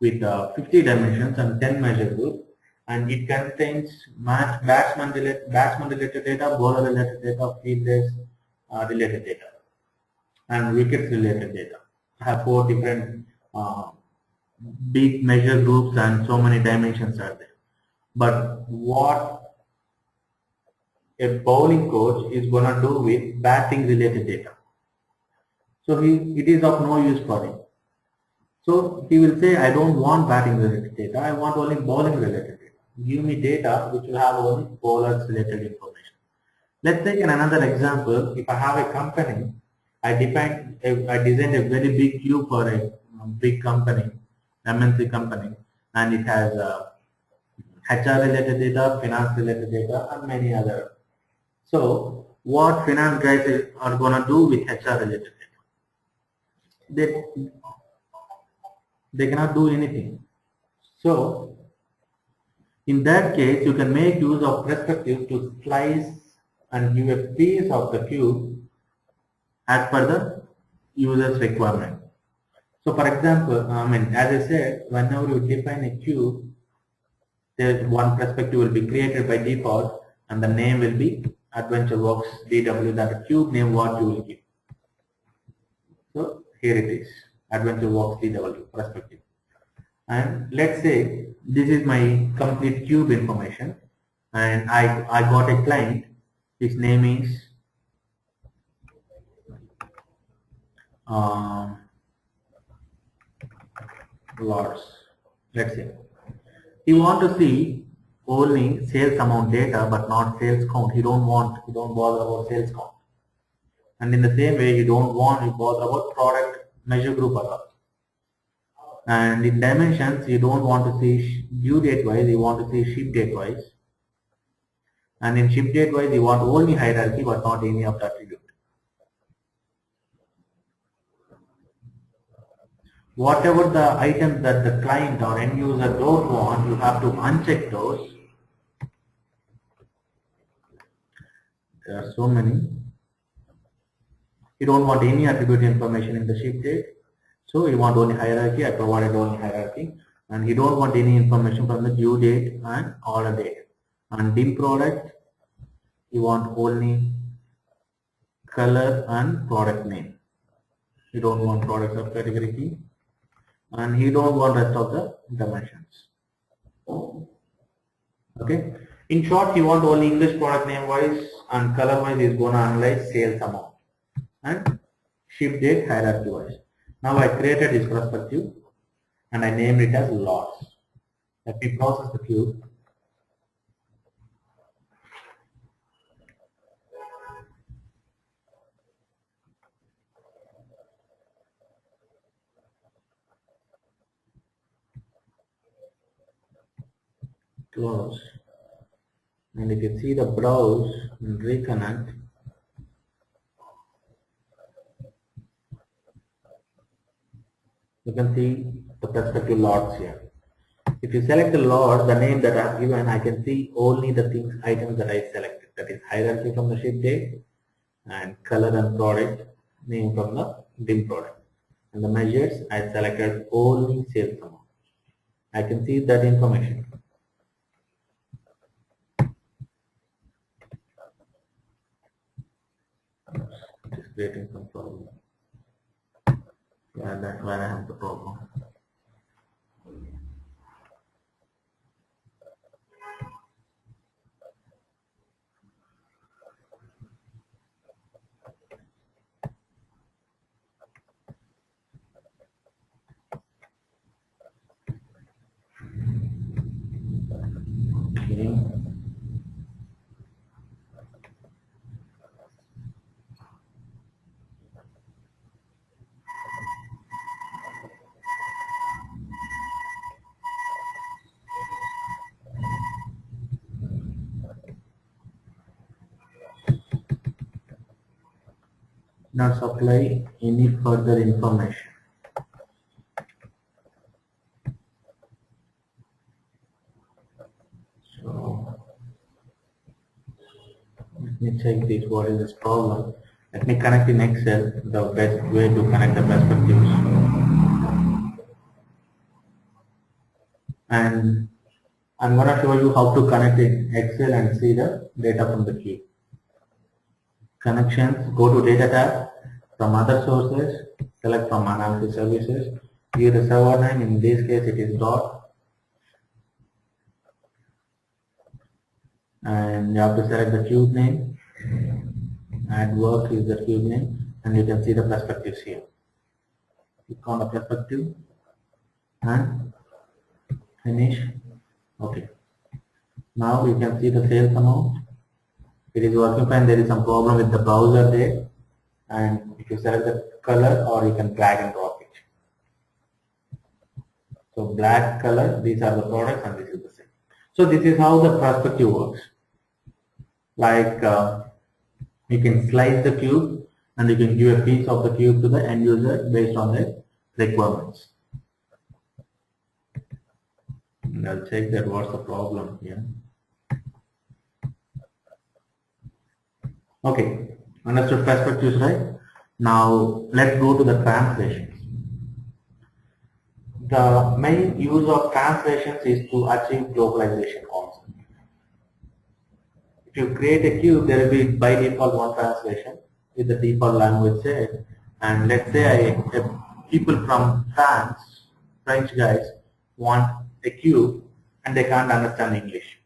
Speaker 1: with 50 dimensions and 10 measure groups, and it contains batsman related data, bowler related data, fielders related data, and wickets related data. I have 4 different big measure groups and so many dimensions are there. But what a bowling coach is going to do with batting related data? So it is of no use for him. So he will say, I don't want batting related data, I want only bowling related data. Give me data which will have only bowlers related information. Let's take another example. If I have a company, I designed a very big cube for a big company, MNC company, and it has HR related data, finance related data, and many other. So what finance guys are going to do with HR related data? They cannot do anything. So in that case, you can make use of perspective to slice and give a piece of the cube as per the user's requirement. So for example, as I said, whenever you define a cube, there one perspective will be created by default, and the name will be AdventureWorks DW. That the cube name what you will give. So here it is, AdventureWorks DW perspective. And let's say this is my complete cube information, and I got a client. His name is Lords. Let's say he want to see only sales amount data but not sales count. He don't bother about sales count. And in the same way, you don't want to bother about product measure group at all. And in dimensions, you don't want to see due date wise, you want to see ship date wise. And in ship date wise, you want only hierarchy but not any of the attribute. Whatever the items that the client or end user don't want, you have to uncheck those. There are so many. You don't want any attribute information in the ship date. So you want only hierarchy. I provided only hierarchy. And you don't want any information from the due date and order date. And dim product, you want only color and product name. You don't want product subcategory key. And you don't want rest of the dimensions. Okay. In short, you want only English product name wise and color wise is going to analyze sales amount and ship date hierarchy wise. Now I created this perspective and I named it as lots. Let me process the cube. Close. And if you see the browse and reconnect, you can see the perspective lots here. If you select the lot, the name that I have given, I can see only the items that I selected. That is hierarchy from the ship date and color and product name from the dim product. And the measures, I selected only sales amount. I can see that information. It is creating some problem. Yeah, that's why I have the problem. Okay. Not supply any further information. Let me check this. What is this problem? Let me connect in Excel the best way to connect the perspectives. And I'm going to show you how to connect in Excel and see the data from the cube. Connections, go to data tab, from other sources, select from analysis services, give the server name, in this case it is dot, and you have to select the cube name, add work is the cube name, and you can see the perspectives here. Click on the perspective and finish. Okay. Now you can see the sales amount. It is working fine. There is some problem with the browser there, and if you select the color, or you can drag and drop it. So black color, these are the products and this is the same. So this is how the perspective works. Like you can slice the cube and you can give a piece of the cube to the end user based on their requirements. And I'll check that what's the problem here. Okay, understood perspectives, right? Now let's go to the translations. The main use of translations is to achieve globalization concept. If you create a cube, there will be by default one translation with the default language set. And let's say people from France, French guys, want a cube and they can't understand English.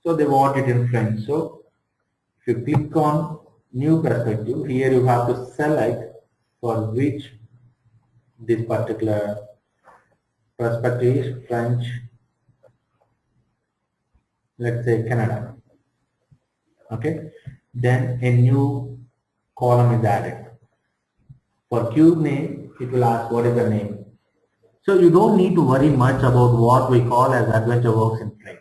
Speaker 1: So they want it in French. So if you click on new perspective, here you have to select for which this particular perspective is French, let's say Canada. Okay, then a new column is added. For cube name, it will ask what is the name. So you don't need to worry much about what we call as AdventureWorks in French.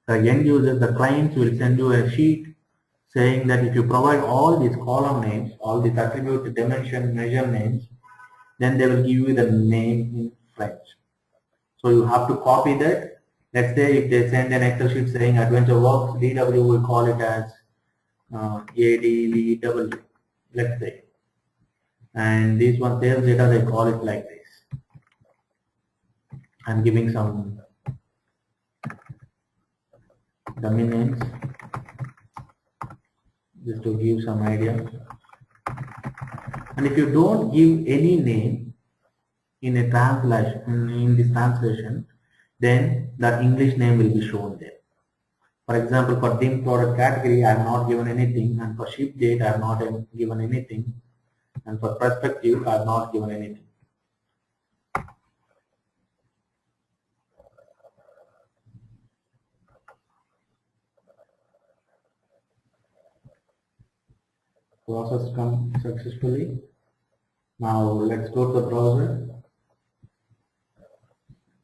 Speaker 1: The end users, the clients will send you a sheet saying that if you provide all these column names, all these attribute, dimension, measure names, then they will give you the name in French. So you have to copy that. Let's say if they send an Excel sheet saying AdventureWorks, DW will call it as ADVW, let's say. And this one sales data, they call it like this. I'm giving some dummy names just to give some idea. And if you don't give any name in a translation, in this translation, then the English name will be shown there. For example, for dim product category, I have not given anything, and for ship date, I have not given anything, and for perspective, I have not given anything. Process come successfully. Now let's go to the browser.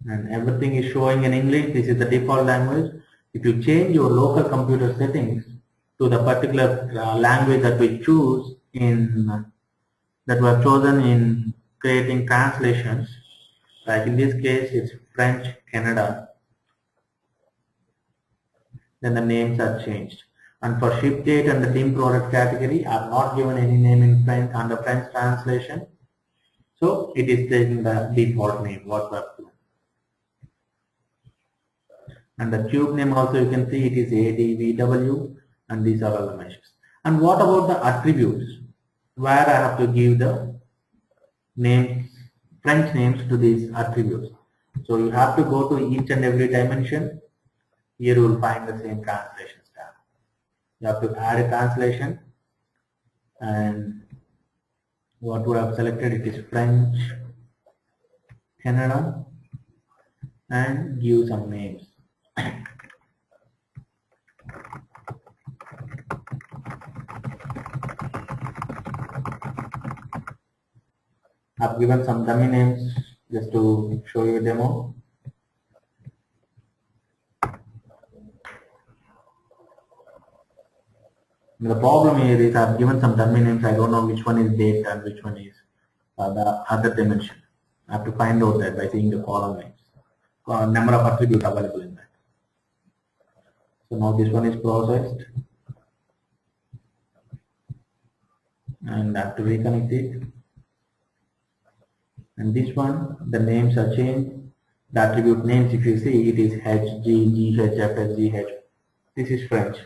Speaker 1: And everything is showing in English. This is the default language. If you change your local computer settings to the particular language that we choose in, that we have chosen in creating translations, like in this case it's French Canada, then the names are changed. And for ship date and the dim product category, I have not given any name in French under French translation. So it is taking the default name, what we have to. And the cube name also you can see it is ADVW, and these are all the measures. And what about the attributes, where I have to give the names, French names to these attributes. So you have to go to each and every dimension. Here you will find the same translations tab. You have to add a translation, and what we have selected, it is French Canada, and give some names. I've given some dummy names just to show you a demo. The problem here is I've given some dummy names. I don't know which one is date and which one is the other dimension. I have to find out that by seeing the column names, number of attributes available in that. So now this one is processed. and I have to reconnect it. And this one, the names are changed. The attribute names, if you see, it is H, G, G, H, F, S, G, H. This is French.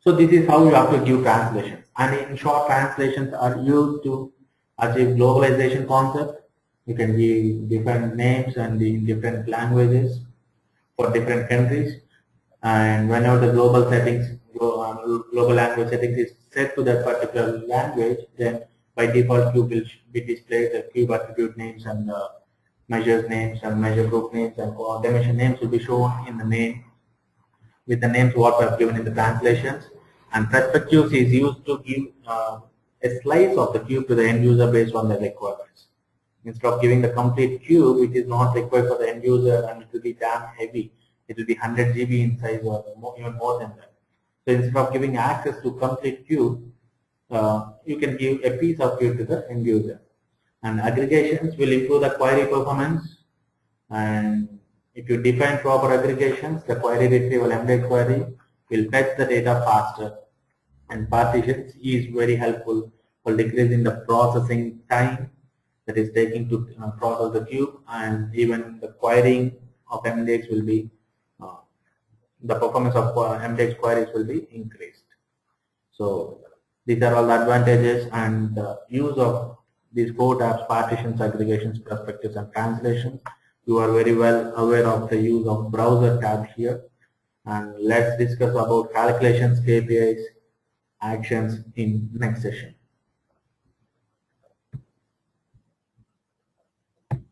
Speaker 1: So this is how you have to give translations. And in short, translations are used to achieve globalization concept. You can give different names and in different languages for different countries. And whenever the global settings, global language settings is set to that particular language, then by default cube will be displayed. The cube attribute names and measures names and measure group names and dimension names will be shown in the name with the names what we have given in the translations. And perspectives is used to give a slice of the cube to the end user based on their requirements. Instead of giving the complete cube, which is not required for the end user and it will be damn heavy, it will be 100 GB in size or more, even more than that. So instead of giving access to complete cube, you can give a piece of cube to the end user. And aggregations will improve the query performance. And if you define proper aggregations, the query retrieval MDX query will fetch the data faster. And partitions is very helpful for decreasing the processing time that is taking to process the cube, and even the querying of MDX will be, the performance of MDX queries will be increased. So these are all the advantages and the use of these 4 tabs: partitions, aggregations, perspectives, and translations. You are very well aware of the use of browser tab here. And let's discuss about calculations, KPIs, actions in next session.